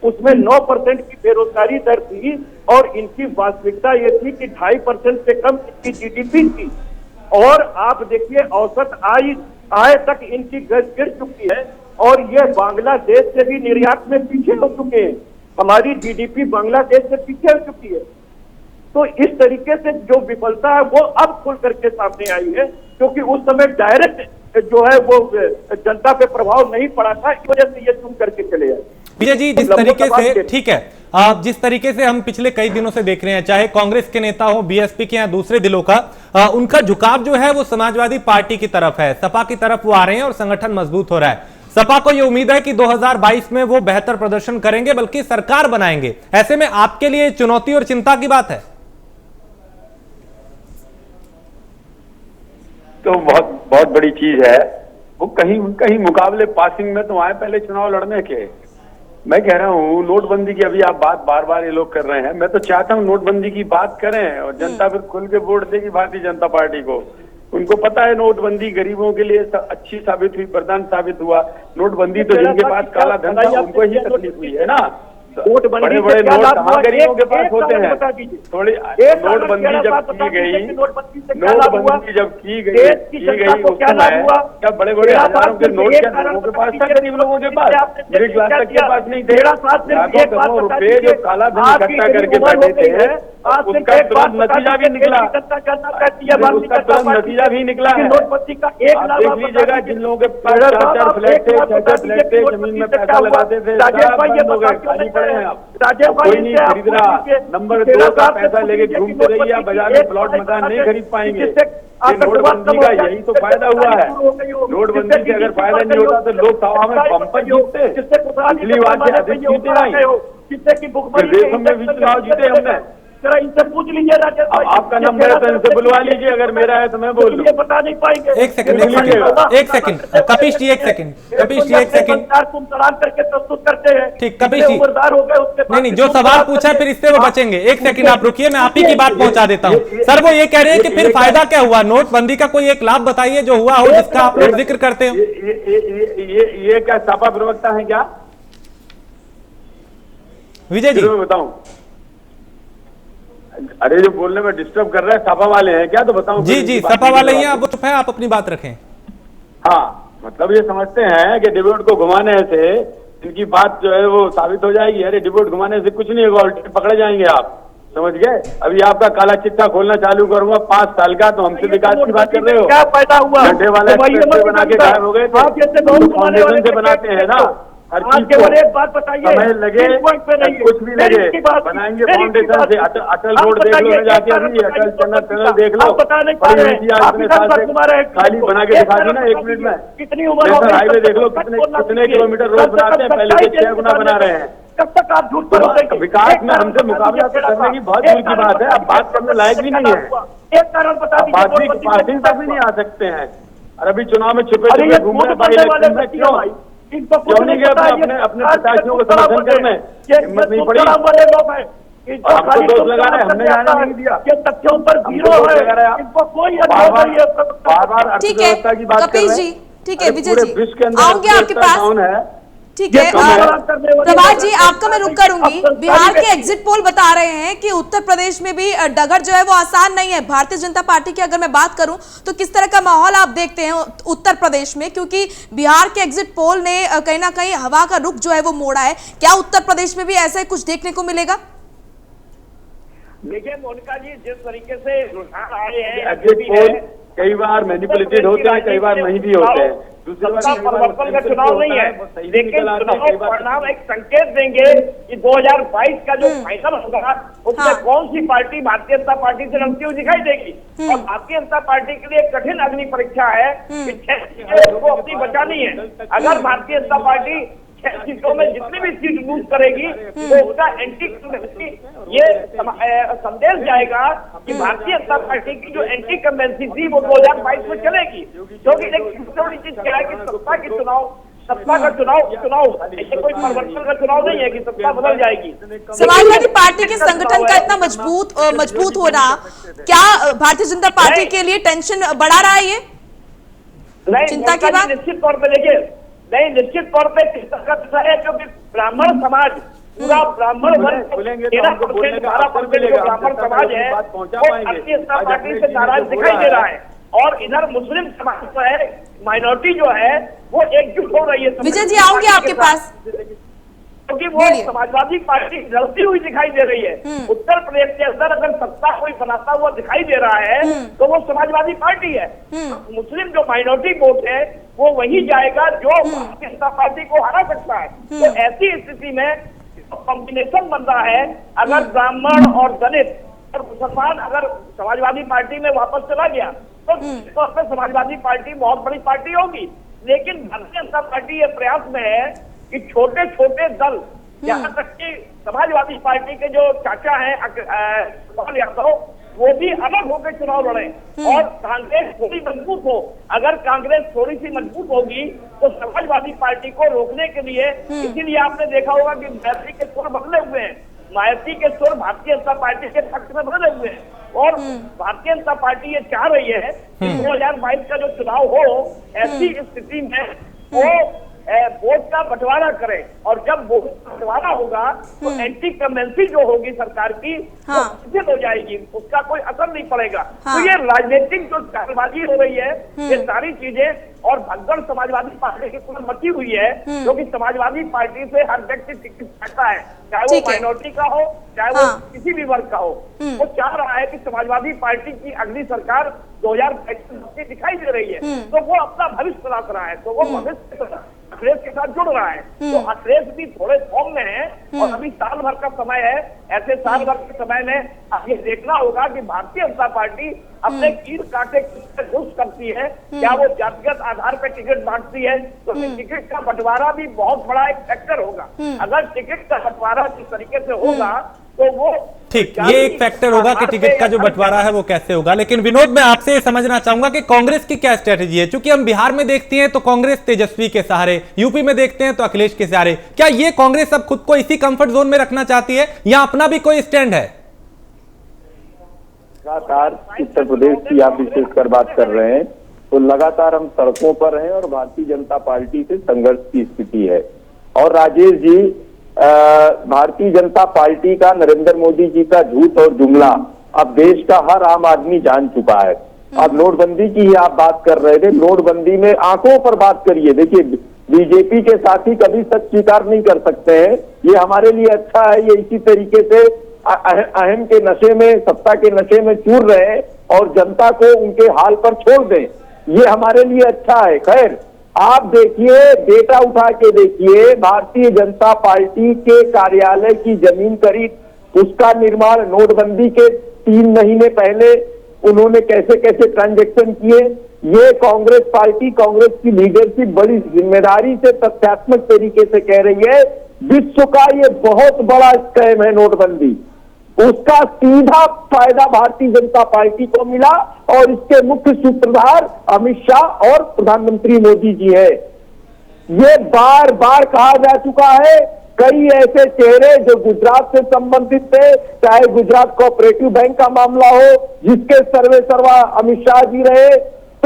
उसमें 9% की बेरोजगारी दर थी और इनकी वास्तविकता ये थी कि 2.5% से कम इनकी जीडीपी थी। और आप देखिए औसत आय तक इनकी गिर चुकी है और ये बांग्लादेश से भी निर्यात में पीछे हो चुके हैं। हमारी जीडीपी बांग्लादेश से पीछे हो चुकी है। तो इस तरीके से जो विफलता है वो अब खुल करके सामने आई है, क्योंकि उस समय डायरेक्ट जो है वो जनता पे प्रभाव नहीं पड़ा था, इस वजह से ये चुन करके चले आए। विजय जी, जिस तरीके से ठीक है जिस तरीके से हम पिछले कई दिनों से देख रहे हैं, चाहे कांग्रेस के नेता हो, बीएसपी के या दूसरे दिलों का, उनका झुकाव जो है वो समाजवादी पार्टी की तरफ है, सपा की तरफ वो आ रहे हैं और संगठन मजबूत हो रहा है। सपा को यह उम्मीद है कि 2022 में वो बेहतर प्रदर्शन करेंगे, बल्कि सरकार बनाएंगे। ऐसे में आपके लिए चुनौती और चिंता की बात है? तो बहुत बड़ी चीज है। वो कहीं मुकाबले पासिंग में तो आए पहले चुनाव लड़ने के। मैं कह रहा हूँ नोटबंदी की अभी आप बात बार बार ये लोग कर रहे हैं, मैं तो चाहता हूँ नोटबंदी की बात करें और जनता फिर खुल के वोट देगी भारतीय जनता पार्टी को। उनको पता है नोटबंदी गरीबों के लिए अच्छी साबित हुई, वरदान साबित हुआ। नोटबंदी तो जिनके पास काला धन था उनको ही तकलीफ हुई है ना। बड़े बड़े नोट कहाँ गरीबों के पास होते हैं? थोड़ी नोटबंदी जब की गई उस समय क्या बड़े बड़े हजारों के नोट क्या लोगों के पास था? गरीब लोगों के पास, मिडिल क्लास तक के पास नहीं थे। लाखों करोड़ रुपए जो काला धन इकट्ठा करके बैठे थे, उसका तुरंत नतीजा भी निकला। उसका तुरंत नतीजा भी निकला है। आप देख लीजिएगा, जिन लोगों के पास 4-4 फ्लैट थे, 6-6 फ्लैट थे, जमीन में पैसा लगाते थे, सब बंद हो गए, खाली पड़े हैं। आप कोई नहीं खरीद रहा। नंबर 2 का पैसा लेके घूमते रहिए, आप बाजार में प्लॉट मकान नहीं खरीद पाएंगे। नोटबंदी का यही तो फायदा हुआ है। नोटबंदी से अगर फायदा नहीं होता तो लोग सभा में बम्पर जीतते, पिछली बार से अधिक जीते नहीं। देशों में भी चुनाव जीते हमने। इनसे पूछ लीजिए राजेश भाई, आपका नंबर है तो इनसे बुलवा लीजिए, अगर मेरा है तो मैं बोल लूं। बता नहीं पाएंगे। एक सेकंड कपीश जी, एक सेकंड करके प्रस्तुत करते हैं। ठीक, कपीश जी, उम्रदार हो गए उसके नहीं, जो सवाल पूछा है फिर इससे वो बचेंगे। एक सेकंड आप रुकिए, मैं आप ही की बात पहुंचा देता हूं। सर, वो ये कह रहे हैं कि फिर फायदा क्या हुआ? नोटबंदी का कोई एक लाभ बताइए जो हुआ हो, जिसका आप लोग जिक्र करते हो। ये क्या सपा प्रवक्ता है क्या? विजय जी बताऊं? अरे जो बोलने में डिस्टर्ब कर रहे हैं सपा वाले हैं क्या? तो बताऊं। जी, सपा वाले ही हैं, आप चुप हैं, आप अपनी बात रखें। हाँ, मतलब ये समझते हैं कि डिबेट को घुमाने से इनकी बात जो है वो साबित हो जाएगी। अरे डिबेट घुमाने से कुछ नहीं होगा, उल्टे पकड़े जाएंगे आप, समझ गए? अभी आपका काला चिट्ठा खोलना चालू करूंगा 5 साल का, तो हमसे विकास की बात कर रहे हो? क्या फायदा हुआ? घंटे वाला बना के गायब हो गए थे, फाउंडेशन से बनाते हैं ना हर चीज को। एक बात बताइए, समय लगे कुछ भी लगे, बनाएंगे फाउंडेशन से। अटल रोड देख लो जाके, अभी अटल टनल देख लो, खाली बना के दिखा दी ना 1 मिनट में। कितनी उम्र नेशनल हाईवे देख लो, कितने किलोमीटर रोड बनाते हैं, पहले से 6 गुना बना रहे हैं। कब तक आप झूठ बोलेंगे? विकास में हमसे मुकाबला करने की बहुत दूर की बात है। अब बात करने लायक भी नहीं है। एक कारण बता दीजिए, पासिंग तक भी नहीं आ सकते हैं। और अभी चुनाव में छुपे छुपे घूम रहे बाई इलेक्शन में, क्यों नहीं गए अपने प्रत्याशियों को समर्थन करने? हिम्मत नहीं पड़ी। आपको दोष लगा रहे, हमने जाने नहीं दिया। ये तथ्यों पर जीरो है, इनको कोई बार अर्थव्यवस्था की बात कर रहे हैं। ठीक है विजय जी, विश्व के अंदर आऊंगे आपके पास। कौन है? ठीक है प्रभात जी, आपका मैं रुक करूंगी। बिहार के एग्जिट पोल बता रहे हैं कि उत्तर प्रदेश में भी डगर जो है वो आसान नहीं है। भारतीय जनता पार्टी की अगर मैं बात करूं तो किस तरह का माहौल आप देखते हैं उत्तर प्रदेश में, क्योंकि बिहार के एग्जिट पोल ने कहीं ना कहीं हवा का रुख जो है वो मोड़ा है। क्या उत्तर प्रदेश में भी ऐसा ही कुछ देखने को मिलेगा? देखिए मोनिका जी, जिस तरीके से रुझान आए हैं, एग्जिट पोल कई बार मैनिपुलेटेड होते हैं, कई बार नहीं भी होते हैं। परिवर्तन का चुनाव नहीं है, लेकिन चुनाव परिणाम एक संकेत देंगे कि 2022 का जो फाइनल होगा उसमें कौन सी पार्टी भारतीय जनता पार्टी से लड़ती हुई दिखाई देगी। और भारतीय जनता पार्टी के लिए कठिन अग्नि परीक्षा है कि 6 सीटें को अपनी बचानी है। अगर भारतीय जनता पार्टी 6 सीटों में जितनी भी सीट लूज करेगी तो उसका एंटी ये संदेश जाएगा कि भारतीय जनता पार्टी की जो एंटी कन्वेंसी थी वो 2022 में चलेगी। क्योंकि एक बड़ी चीज क्या है कि सत्ता का चुनाव ऐसे कोई परिवर्तन का चुनाव नहीं है कि सत्ता बदल जाएगी। समाजवादी पार्टी के संगठन का इतना मजबूत होना क्या भारतीय जनता पार्टी के लिए टेंशन बढ़ा रहा है? ये चिंता की बात? निश्चित तौर पर देखिए, नहीं निश्चित तौर पर है, क्योंकि ब्राह्मण समाज पूरा ब्राह्मण वर्ग 13% 12% जो ब्राह्मण समाज है वो भारतीय जनता पार्टी से नाराज दिखाई दे रहा है। और इधर मुस्लिम समाज जो है, माइनॉरिटी जो है वो एकजुट हो रही है। विजय जी आऊंगे आपके पास, क्योंकि वो समाजवादी पार्टी लड़ती हुई दिखाई दे रही है। उत्तर प्रदेश के अंदर अगर सत्ता कोई बनाता हुआ दिखाई दे रहा है तो वो समाजवादी पार्टी है। मुस्लिम जो माइनॉरिटी वोट है वो वही जाएगा जो भारतीय जनता पार्टी को हरा सकता है। तो ऐसी स्थिति में कॉम्बिनेशन बन रहा है, अगर ब्राह्मण और दलित और मुसलमान अगर समाजवादी पार्टी में वापस चला गया तो समाजवादी पार्टी बहुत बड़ी पार्टी होगी। लेकिन भारतीय जनता पार्टी ये प्रयास में है कि छोटे छोटे दल, यहाँ तक कि समाजवादी पार्टी के जो चाचा हैं अखिलेश यादव, वो भी अलग होकर चुनाव लड़े और कांग्रेस थोड़ी मजबूत हो। अगर कांग्रेस थोड़ी सी मजबूत होगी तो समाजवादी पार्टी को रोकने के लिए, इसीलिए आपने देखा होगा कि मायावती के सुर बदले हुए हैं, मायावती के सुर भारतीय जनता पार्टी के पक्ष में बदले हुए हैं और भारतीय जनता पार्टी ये चाह रही है कि 2022 का जो चुनाव हो, ऐसी स्थिति में वो वोट का बंटवारा करे और जब वोट का बंटवारा होगा तो एंटी कमेंसी जो होगी सरकार की वो शिथिल हो जाएगी, उसका कोई असर नहीं पड़ेगा। तो ये राजनीतिक जो चालबाजी हो रही है, ये सारी चीजें और भगदड़ समाजवादी पार्टी की पूरी मची हुई है, क्योंकि समाजवादी पार्टी से हर व्यक्ति टिकट चाहता है, चाहे वो माइनॉरिटी का हो चाहे वो किसी भी वर्ग का हो। वो चाह रहा है कि समाजवादी पार्टी की अगली सरकार 2025 दिखाई दे रही है, तो वो अपना भविष्य तलाश रहा है, तो वो भविष्य अखिलेश के साथ जुड़ रहा है। तो अखिलेश भी थोड़े फॉर्म में है और अभी साल भर का समय है। ऐसे साल भर के समय में ये देखना होगा कि भारतीय जनता पार्टी अपने कीड़ काटे घुस करती है, क्या वो जातिगत आधार पर टिकट बांटती है, तो टिकट का बंटवारा भी बहुत बड़ा एक फैक्टर होगा। अगर टिकट का बंटवारा जिस तरीके से होगा तो वो ठीक, ये एक फैक्टर होगा कि टिकट का जो बंटवारा है वो कैसे होगा। लेकिन विनोद, मैं आपसे ये समझना चाहूंगा कि कांग्रेस की क्या स्ट्रेटेजी है, क्योंकि हम बिहार में देखते हैं तो कांग्रेस तेजस्वी के सहारे, यूपी में देखते हैं तो अखिलेश के सहारे। क्या ये कांग्रेस अब खुद को इसी कंफर्ट जोन में रखना चाहती है या अपना भी कोई स्टैंड है? लगातार उत्तर प्रदेश की आप विशेषकर बात कर रहे हैं तो लगातार हम सड़कों पर हैं और भारतीय जनता पार्टी से संघर्ष की स्थिति है। और राजेश जी, भारतीय जनता पार्टी का, नरेंद्र मोदी जी का झूठ और जुमला अब देश का हर आम आदमी जान चुका है। अब नोटबंदी की ही आप बात कर रहे थे, नोटबंदी में आंखों पर बात करिए। देखिए, बीजेपी के साथी कभी सच स्वीकार नहीं कर सकते हैं, ये हमारे लिए अच्छा है। ये इसी तरीके से अहम के नशे में, सत्ता के नशे में चूर रहे हैं और जनता को उनके हाल पर छोड़ दें, ये हमारे लिए अच्छा है। खैर, आप देखिए, डेटा उठा के देखिए, भारतीय जनता पार्टी के कार्यालय की जमीन खरीद, उसका निर्माण नोटबंदी के 3 महीने पहले उन्होंने कैसे कैसे ट्रांजैक्शन किए, ये कांग्रेस पार्टी, कांग्रेस की लीडरशिप बड़ी जिम्मेदारी से तथ्यात्मक तरीके से कह रही है विश्व का ये बहुत बड़ा स्कैम है नोटबंदी। उसका सीधा फायदा भारतीय जनता पार्टी को मिला और इसके मुख्य सूत्रधार अमित शाह और प्रधानमंत्री मोदी जी है। ये बार बार कहा जा चुका है, कई ऐसे चेहरे जो गुजरात से संबंधित थे, चाहे गुजरात कोऑपरेटिव बैंक का मामला हो जिसके सर्वे सर्वा अमित शाह जी रहे,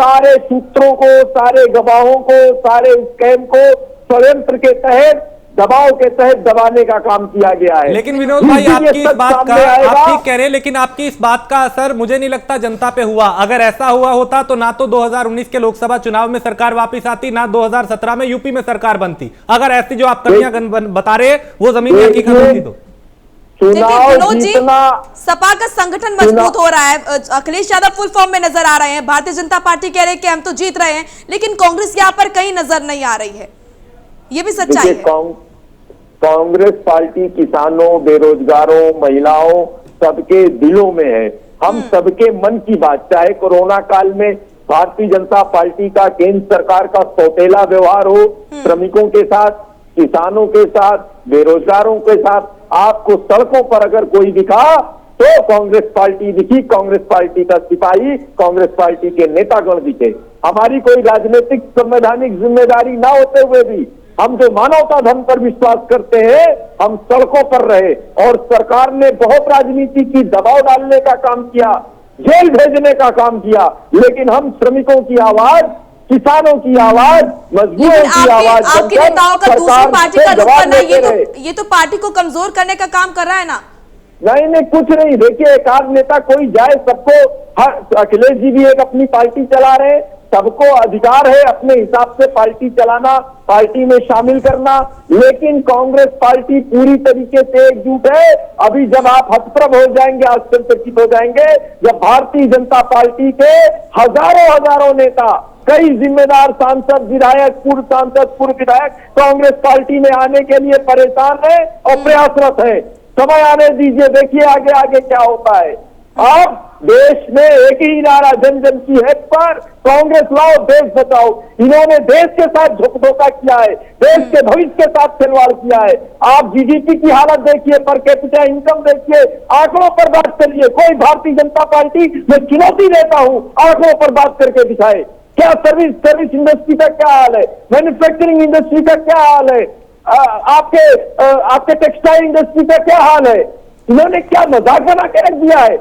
सारे सूत्रों को, सारे गवाहों को, सारे स्कैम को षड्यंत्र के तहत, दबाव के तहत दबाने का काम किया गया है। लेकिन विनोद भाई, आपकी इस बात का, आप ठीक कह रहे हैं, लेकिन आपकी इस बात का असर मुझे नहीं लगता जनता पे हुआ। अगर ऐसा हुआ होता तो ना तो 2019 के लोकसभा चुनाव में सरकार वापस आती, ना 2017 में यूपी में सरकार बनती। अगर ऐसी जो आप कमियां बता रहे हैं वो जमीन की हकीकत होती तो। विनोद जी, सपा का संगठन मजबूत हो रहा है, अखिलेश यादव फुल फॉर्म में नजर आ रहे हैं, भारतीय जनता पार्टी कह रहे हैं कि हम तो जीत रहे हैं, लेकिन कांग्रेस यहाँ पर कहीं नजर नहीं आ रही है, ये भी सच्चाई है। कांग्रेस पार्टी किसानों, बेरोजगारों, महिलाओं सबके दिलों में है। हम सबके मन की बात, चाहे कोरोना काल में भारतीय जनता पार्टी का केंद्र सरकार का सौतेला व्यवहार हो श्रमिकों के साथ, किसानों के साथ, बेरोजगारों के साथ, आपको सड़कों पर अगर कोई दिखा तो कांग्रेस पार्टी दिखी, कांग्रेस पार्टी का सिपाही, कांग्रेस पार्टी के नेतागण दिखे। हमारी कोई राजनीतिक संवैधानिक जिम्मेदारी ना होते हुए भी हम जो मानवता धर्म पर विश्वास करते हैं, हम सड़कों पर रहे और सरकार ने बहुत राजनीति की, दबाव डालने का काम किया, जेल भेजने का काम किया, लेकिन हम श्रमिकों की आवाज, किसानों की आवाज, मजदूरों की आवाज, आपके नेताओं का दूसरी पार्टी का रुख करना, ये तो पार्टी को कमजोर करने का काम कर रहा है ना। नहीं, कुछ नहीं। देखिए, एक आध नेता कोई जाए, सबको, अखिलेश जी भी एक अपनी पार्टी चला रहे हैं, सबको अधिकार है अपने हिसाब से पार्टी चलाना, पार्टी में शामिल करना, लेकिन कांग्रेस पार्टी पूरी तरीके से एकजुट है। अभी जब आप हतप्रभ हो जाएंगे, आश्चर्यचकित हो जाएंगे, जब भारतीय जनता पार्टी के हजारों नेता कई जिम्मेदार सांसद, विधायक, पूर्व सांसद, पूर्व विधायक कांग्रेस पार्टी में आने के लिए परेशान है और प्रयासरत है। समय आने दीजिए, देखिए आगे आगे क्या होता है। अब देश में एक ही नारा, जन जन की हित पर कांग्रेस लाओ, देश बचाओ। इन्होंने देश के साथ धोखा किया है, देश के भविष्य के साथ खिलवाड़ किया है। आप जीडीपी की हालत देखिए, पर कैपिटा इनकम देखिए, आंकड़ों पर बात करिए। कोई भारतीय जनता पार्टी में चुनौती देता हूं, आंकड़ों पर बात करके दिखाए। क्या सर्विस इंडस्ट्री का क्या हाल है, मैन्युफैक्चरिंग इंडस्ट्री का क्या हाल है, आपके टेक्सटाइल इंडस्ट्री का क्या हाल है। इन्होंने क्या मजाक बना के रख दिया है।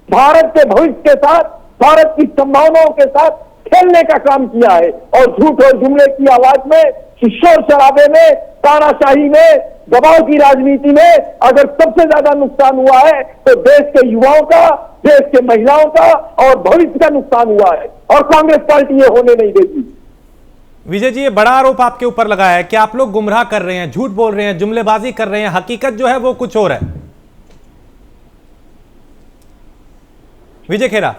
भारत के भविष्य के साथ, भारत की संभावनाओं के साथ खेलने का काम किया है। और झूठ और जुमले की आवाज में, शोर शराबे में, तानाशाही में, दबाव की राजनीति में अगर सबसे ज्यादा नुकसान हुआ है तो देश के युवाओं का, देश के महिलाओं का और भविष्य का नुकसान हुआ है। और कांग्रेस पार्टी ये होने नहीं देगी। विजय जी, ये बड़ा आरोप आपके ऊपर लगाया है कि आप लोग गुमराह कर रहे हैं, झूठ बोल रहे हैं, जुमलेबाजी कर रहे हैं, हकीकत जो है वो कुछ और है। विजय खेरा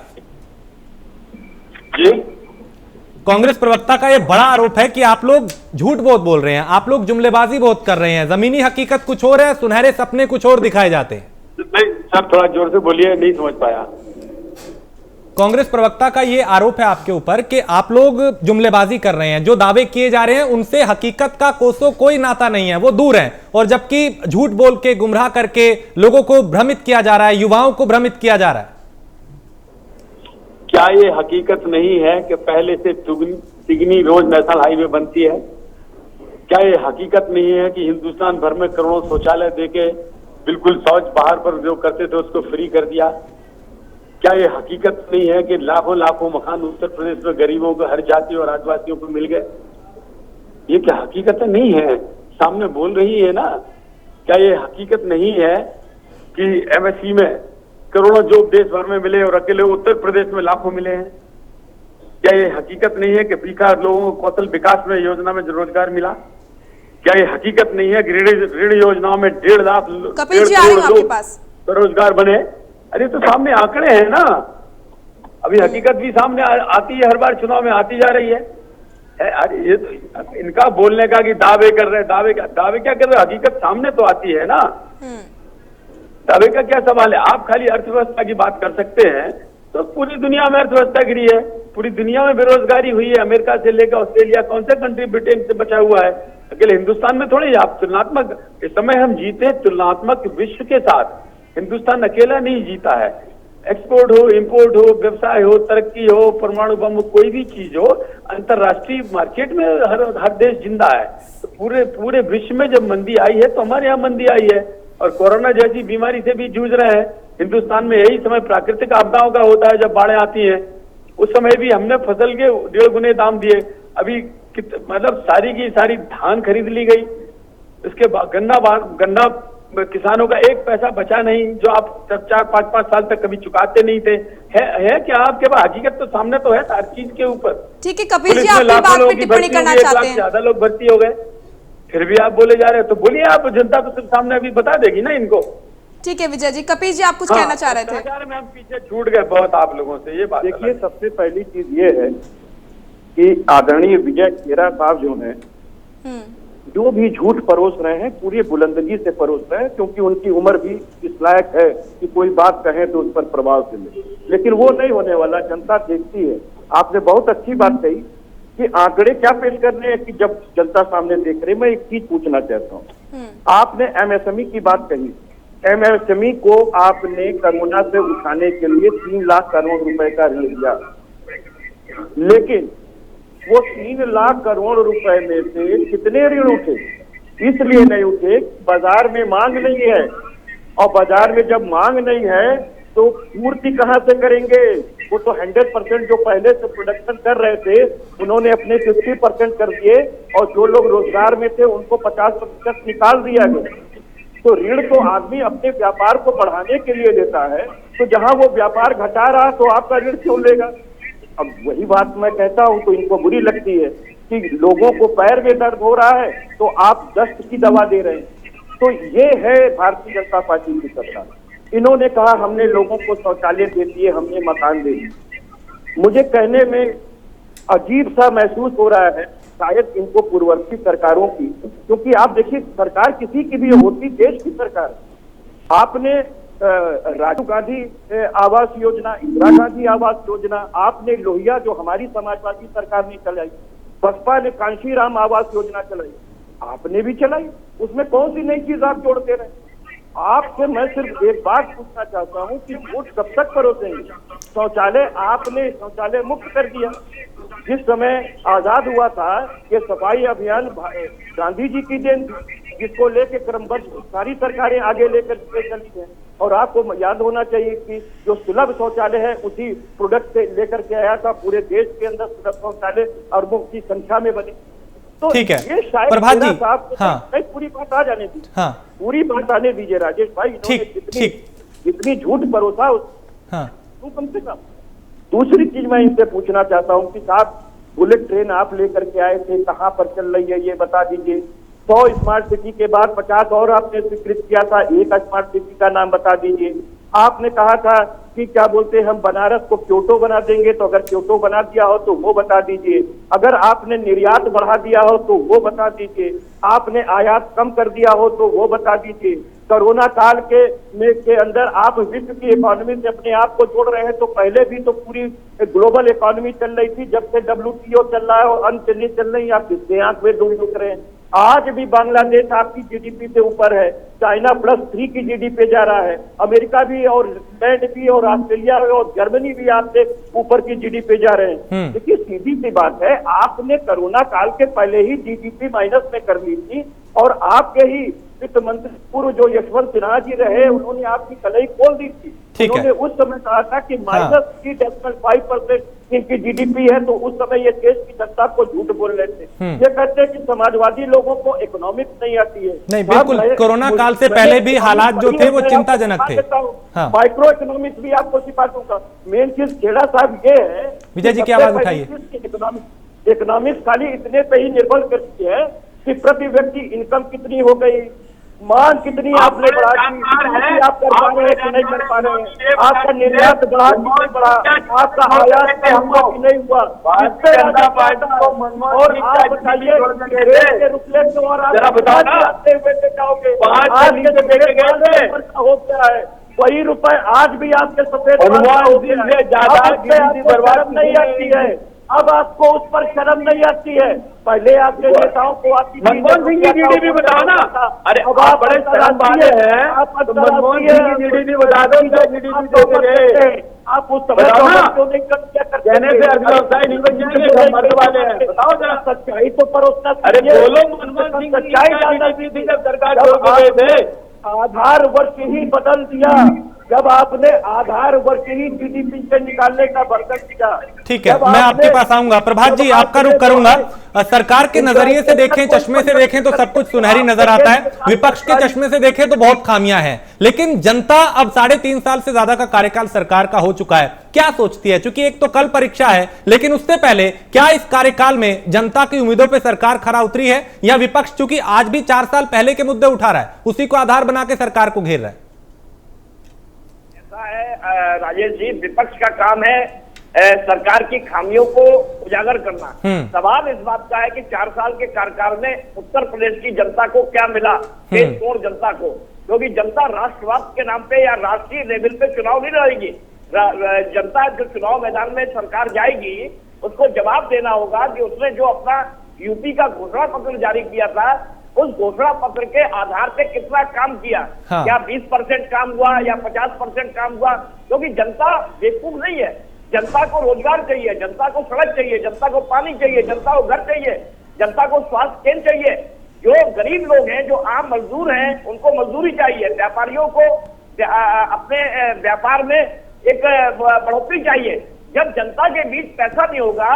जी, कांग्रेस प्रवक्ता का यह बड़ा आरोप है कि आप लोग झूठ बहुत बोल रहे हैं, आप लोग जुमलेबाजी बहुत कर रहे हैं, जमीनी हकीकत कुछ और है, सुनहरे सपने कुछ और दिखाए जाते हैं। नहीं सर, थोड़ा जोर से बोलिए, नहीं समझ पाया। कांग्रेस प्रवक्ता का यह आरोप है आपके ऊपर कि आप लोग जुमलेबाजी कर रहे हैं, जो दावे किए जा रहे हैं उनसे हकीकत का कोसों कोई नाता नहीं है, वो दूर है, और जबकि झूठ बोल के, गुमराह करके लोगों को भ्रमित किया जा रहा है, युवाओं को भ्रमित किया जा रहा है। क्या ये हकीकत नहीं है कि पहले से तिगनी रोज नेशनल हाईवे बनती है? क्या ये हकीकत नहीं है कि हिंदुस्तान भर में करोड़ों शौचालय देके बिल्कुल शौच बाहर पर जो करते थे उसको फ्री कर दिया? क्या ये हकीकत नहीं है कि लाखों लाखों मकान उत्तर प्रदेश में गरीबों को, हर जाति और आदिवासियों को मिल गए? ये क्या हकीकत नहीं है? सामने बोल रही है ना। क्या ये हकीकत नहीं है कि एमएससी में करोड़ों जॉब देश भर में मिले और अकेले उत्तर प्रदेश में लाखों मिले हैं? क्या ये हकीकत नहीं है कि बेकार लोगों को कौशल विकास में योजना में रोजगार मिला? क्या ये हकीकत नहीं है कि ऋण योजनाओं में 1.5 लाख रोजगार बने? अरे तो सामने आंकड़े हैं ना। अभी हकीकत भी सामने आती है, हर बार चुनाव में आती जा रही है। अरे ये तो इनका बोलने का कि दावे कर रहे हैं, दावे क्या कर रहे हैं, हकीकत सामने तो आती है ना। दावे का क्या सवाल है? आप खाली अर्थव्यवस्था की बात कर सकते हैं तो पूरी दुनिया में अर्थव्यवस्था गिरी है, पूरी दुनिया में बेरोजगारी हुई है। अमेरिका से लेकर ऑस्ट्रेलिया, कौन सा कंट्री ब्रिटेन से बचा हुआ है? अकेले हिंदुस्तान में थोड़ी। आप तुलनात्मक, इस समय हम जीते तुलनात्मक विश्व के साथ, हिंदुस्तान अकेला नहीं जीता है। एक्सपोर्ट हो, इंपोर्ट हो, व्यवसाय हो, तरक्की हो, परमाणु बम हो, कोई भी चीज हो, अंतरराष्ट्रीय मार्केट में हर देश जिंदा है। तो पूरे विश्व में जब मंदी आई है तो हमारे यहाँ मंदी आई है, और कोरोना जैसी बीमारी से भी जूझ रहे हैं। हिंदुस्तान में यही समय प्राकृतिक आपदाओं का होता है, जब बाढ़ें आती हैं। उस समय भी हमने फसल के 1.5 गुने दाम दिए। अभी मतलब सारी की सारी धान खरीद ली गई, इसके बाद गन्ना किसानों का 1 पैसा बचा नहीं, जो आप 4-5 साल तक कभी चुकाते नहीं थे। है क्या आपके पास? हकीकत तो सामने तो है हर चीज के ऊपर। ठीक है कपिल जी, आपकी बात पे टिप्पणी करना चाहते हैं। ज्यादा लोग भर्ती हो गए, फिर भी आप बोले जा रहे हैं। तो बोलिए, आप जनता तो सिर्फ सामने अभी बता देगी ना इनको। ठीक है विजय जी। कपिल जी, आप कुछ कहना चाह रहे थे? में हम पीछे छूट गए बहुत आप लोगों से, ये बात। देखिए, सबसे पहली चीज ये है कि आदरणीय विजय खेरा साहब जो है, जो भी झूठ परोस रहे हैं पूरी बुलंदगी से परोस रहे हैं, क्योंकि उनकी उम्र भी इस लायक है कि कोई बात कहे तो उस पर प्रभाव चले। लेकिन वो नहीं होने वाला, जनता देखती है। आपने बहुत अच्छी बात कही कि आंकड़े क्या पेश कर रहे हैं कि जब जनता सामने देख रही। मैं एक चीज पूछना चाहता हूँ, आपने एमएसएमई की बात कही। एमएसएमई को आपने कोरोना से उठाने के लिए 3 लाख करोड़ रुपए का ऋण दिया, लेकिन वो 3 लाख करोड़ रुपए में से कितने ऋण उठे? इसलिए नहीं उठे, बाजार में मांग नहीं है, और बाजार में जब मांग नहीं है तो पूर्ति कहां से करेंगे? वो तो 100% जो पहले से प्रोडक्शन कर रहे थे उन्होंने अपने 50% कर दिए, और जो लोग रोजगार में थे उनको 50% निकाल दिया गया। तो ऋण तो आदमी अपने व्यापार को बढ़ाने के लिए लेता है, तो जहां वो व्यापार घटा रहा तो आपका ऋण क्यों लेगा? अब वही बात मैं कहता हूं, तो इनको बुरी लगती है कि लोगों को पैर में दर्द हो रहा है तो आप दस्त की दवा दे रहे हैं। तो ये है भारतीय जनता पार्टी की सरकार। इन्होंने कहा हमने लोगों को शौचालय दे दिए, हमने मकान दे दिए। मुझे कहने में अजीब सा महसूस हो रहा है, शायद इनको पूर्ववर्ती सरकारों की, क्योंकि आप देखिए सरकार किसी की भी होती, देश की सरकार। आपने राजीव गांधी आवास योजना, इंदिरा गांधी आवास योजना, आपने लोहिया जो हमारी समाजवादी सरकार ने चलाई, बसपा ने कांशीराम आवास योजना चलाई, आपने भी चलाई, उसमें कौन सी नई चीज आप जोड़ते रहे? आपसे मैं सिर्फ एक बात पूछना चाहता हूं कि वोट कब तक परोसेंगे? शौचालय आपने शौचालय मुक्त कर दिया। जिस समय आजाद हुआ था ये सफाई अभियान गांधी जी की देन थी, जिसको लेके क्रमबद्ध सारी सरकारें आगे लेकर चली हैं। और आपको याद होना चाहिए कि जो सुलभ शौचालय है उसी प्रोडक्ट से लेकर के आया था, पूरे देश के अंदर सुलभ शौचालय अरबों की संख्या में बने। तो ठीक है ये शायद प्रभात जी, हाँ, पूरी बात आ जाने दीजिए, हाँ, पूरी बात आने दीजिए राजेश भाई। जितनी झूठ भरोसा हाँ, कम से कम। दूसरी चीज मैं इनसे पूछना चाहता हूँ कि साहब बुलेट ट्रेन आप लेकर के आए थे, कहाँ पर चल रही है ये बता दीजिए। 100 स्मार्ट सिटी के बाद 50 और आपने स्वीकृत किया था, एक स्मार्ट सिटी का नाम बता दीजिए। आपने कहा था कि क्या बोलते हम बनारस को क्योटो बना देंगे, तो अगर क्योटो बना दिया हो तो वो बता दीजिए। अगर आपने निर्यात बढ़ा दिया हो तो वो बता दीजिए। आपने आयात कम कर दिया हो तो वो बता दीजिए। कोरोना काल के अंदर आप विश्व की इकोनॉमी से अपने आप को जोड़ रहे हैं, तो पहले भी तो पूरी ग्लोबल इकोनॉमी चल रही थी, जब से WTO चल रहा है और अन्य चल रही है, आप किससे आंख में धूल उठ रहे हैं? आज भी बांग्लादेश आपकी जीडीपी से ऊपर है, चाइना +3 की जीडीपी पे जा रहा है, अमेरिका भी और इंग्लैंड भी और ऑस्ट्रेलिया और जर्मनी भी आपसे ऊपर की जीडीपी पे जा रहे हैं। देखिए सीधी सी बात है, आपने कोरोना काल के पहले ही जीडीपी माइनस में कर ली थी, और आपके ही वित्त मंत्री पूर्व जो यशवंत सिन्हा जी रहे, उन्होंने आपकी कलई खोल दी थी। उन्होंने उस समय कहा था कि -3.5% इनकी जीडीपी है, तो उस समय ये देश की जनता को झूठ बोल रहे थे। ये कहते हैं कि समाजवादी लोगों को इकोनॉमिक्स नहीं आती है। नहीं, बिल्कुल कोरोना काल से पहले भी हालात जो थे वो चिंताजनक थे। माइक्रो इकोनॉमिक्स भी आपको सिखा दूंगा। मेन चीज खेड़ा साहब ये है, विजय जी की आवाज उठाइए। इकोनॉमिक्स खाली इतने पे ही निर्भर करती है कि प्रति व्यक्ति इनकम कितनी हो गई, मांग कितनी आपने बढ़ा दी, आप कर पा रहे हैं कि नहीं कर पा रहे हैं, आपका निर्यात बढ़ा कि नहीं बढ़ा, आपका आयात हुआ कि नहीं हुआ। और आप बताइए और आप बताते हुए जाओगे हो गया है वही रुपए आज भी आपके सफेद बर्बाद नहीं आती है। अब आपको उस पर शर्म नहीं आती है। पहले आपके नेताओं को आती मनमोहन सिंह की जीडीपी बताओ ना। अरे अब आप बड़े शर्म वाले हैं, मनमोहन सिंह की जीडीपी बता दो, आप उस समय क्यों नहीं कहने से अर्थव्यवस्था नहीं मरने वाले हैं। बताओ जरा सच्चाई तो परोसना। अरे बोलो, मनमोहन सिंह की सरकार छोड़ गए थे, आधार वर्ष ही बदल दिया जब आपने आधार वर्ष ही जीडीपी से निकालने का वर्णन किया। ठीक है, मैं आपके पास आऊंगा। प्रभात जी आपका रुख करूंगा। सरकार के नजरिए से देखें, चश्मे से देखें तो सब कुछ सुनहरी नजर आता है, विपक्ष के चश्मे से देखें तो बहुत खामियां हैं। लेकिन जनता अब 3.5 साल से ज्यादा का कार्यकाल सरकार का हो चुका है, क्या सोचती है? क्योंकि एक तो कल परीक्षा है, लेकिन उससे पहले क्या इस कार्यकाल में जनता की उम्मीदों पर सरकार खरा उतरी है, या विपक्ष चूंकि आज भी 4 साल पहले के मुद्दे उठा रहा है उसी को आधार बना के सरकार को घेर रहा है? राजेश जी, विपक्ष का काम है सरकार की खामियों को उजागर करना। सवाल इस बात का है कि 4 साल के कार्यकाल में उत्तर प्रदेश की जनता को क्या मिला, देश तोड़ जनता को। क्योंकि जनता राष्ट्रवाद के नाम पे या राष्ट्रीय लेवल पे चुनाव नहीं लड़ेगी। जनता जो चुनाव मैदान में सरकार जाएगी उसको जवाब देना होगा कि उसने जो अपना यूपी का घोषणा पत्र जारी किया था, उस घोषणा पत्र के आधार पे कितना काम किया। क्या 20% काम हुआ या 50% काम हुआ? क्योंकि जनता बेवकूफ नहीं है। जनता को रोजगार चाहिए, जनता को सड़क चाहिए, जनता को पानी चाहिए, जनता को घर चाहिए, जनता को स्वास्थ्य केंद्र चाहिए। जो गरीब लोग हैं, जो आम मजदूर हैं, उनको मजदूरी चाहिए। व्यापारियों को अपने व्यापार में एक बढ़ोतरी चाहिए। जब जनता के बीच पैसा नहीं होगा,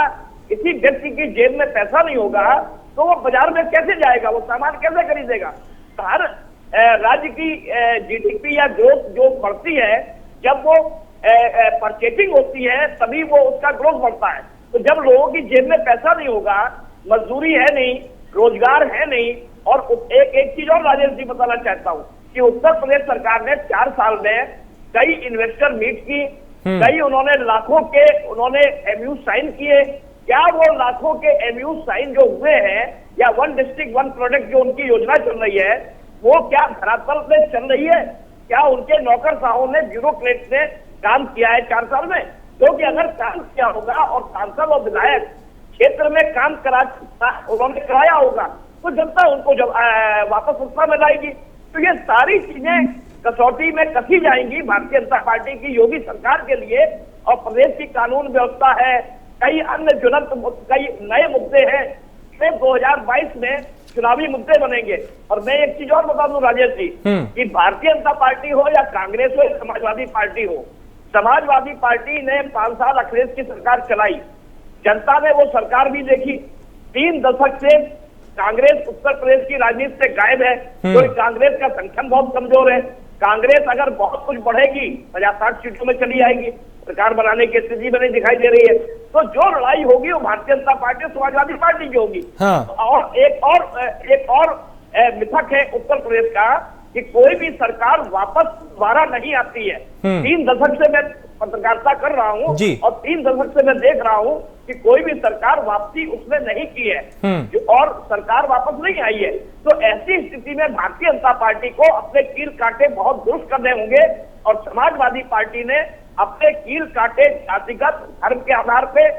किसी व्यक्ति की जेब में पैसा नहीं होगा, तो वो बाजार में कैसे जाएगा, वो सामान कैसे खरीदेगा? हर राज्य की जीडीपी या ग्रोथ जो बढ़ती है, जब वो परचेजिंग होती है तभी वो उसका ग्रोथ बढ़ता है। तो जब लोगों की जेब में पैसा नहीं होगा, मजदूरी है नहीं, रोजगार है नहीं। और एक चीज और राजेश जी बताना चाहता हूँ कि उत्तर प्रदेश सरकार ने 4 साल में कई इन्वेस्टर मीट की, कई उन्होंने लाखों के उन्होंने MOU साइन किए, क्या वो लाखों के एमयू साइन जो हुए हैं या वन डिस्ट्रिक्ट वन प्रोडक्ट जो उनकी योजना चल रही है वो क्या धरातल पे चल रही है? क्या उनके नौकरशाहों ने, ब्यूरोक्रेट ने काम किया है 4 साल में? क्योंकि अगर काम किया होगा और सांसद और विधायक क्षेत्र में काम उन्होंने कराया होगा तो जनता उनको जब वापस सत्ता में लाएगी। तो ये सारी चीजें कसौटी में कसी जाएंगी भारतीय जनता पार्टी की योगी सरकार के लिए। और प्रदेश की कानून व्यवस्था है, कई अन्य ज्वलंत कई नए मुद्दे हैं, 2022 में चुनावी मुद्दे बनेंगे। और मैं एक चीज और बता दूं राजेश जी, कि भारतीय जनता पार्टी हो या कांग्रेस हो या समाजवादी पार्टी हो, समाजवादी पार्टी ने 5 साल अखिलेश की सरकार चलाई, जनता ने वो सरकार भी देखी। 3 दशक से कांग्रेस उत्तर प्रदेश की राजनीति से गायब है, तो कांग्रेस का संगठन बहुत कमजोर है। कांग्रेस अगर बहुत कुछ बढ़ेगी 50-60 सीटों में चली आएगी, सरकार बनाने की स्थिति में नहीं दिखाई दे रही है। तो जो लड़ाई होगी वो भारतीय जनता पार्टी और समाजवादी पार्टी की होगी। हाँ। और एक और मिथक है उत्तर प्रदेश का कि कोई भी सरकार वापस दोबारा नहीं आती है। 3 दशक से मैं पत्रकारिता कर रहा हूँ और 3 दशक से मैं देख रहा हूँ कि कोई भी सरकार वापसी उसने नहीं की है और सरकार वापस नहीं आई है। तो ऐसी स्थिति में भारतीय जनता पार्टी को अपने कील कांटे बहुत दुरुस्त करने होंगे और समाजवादी पार्टी ने अपने कील कांटे जातिगत धर्म के आधार पे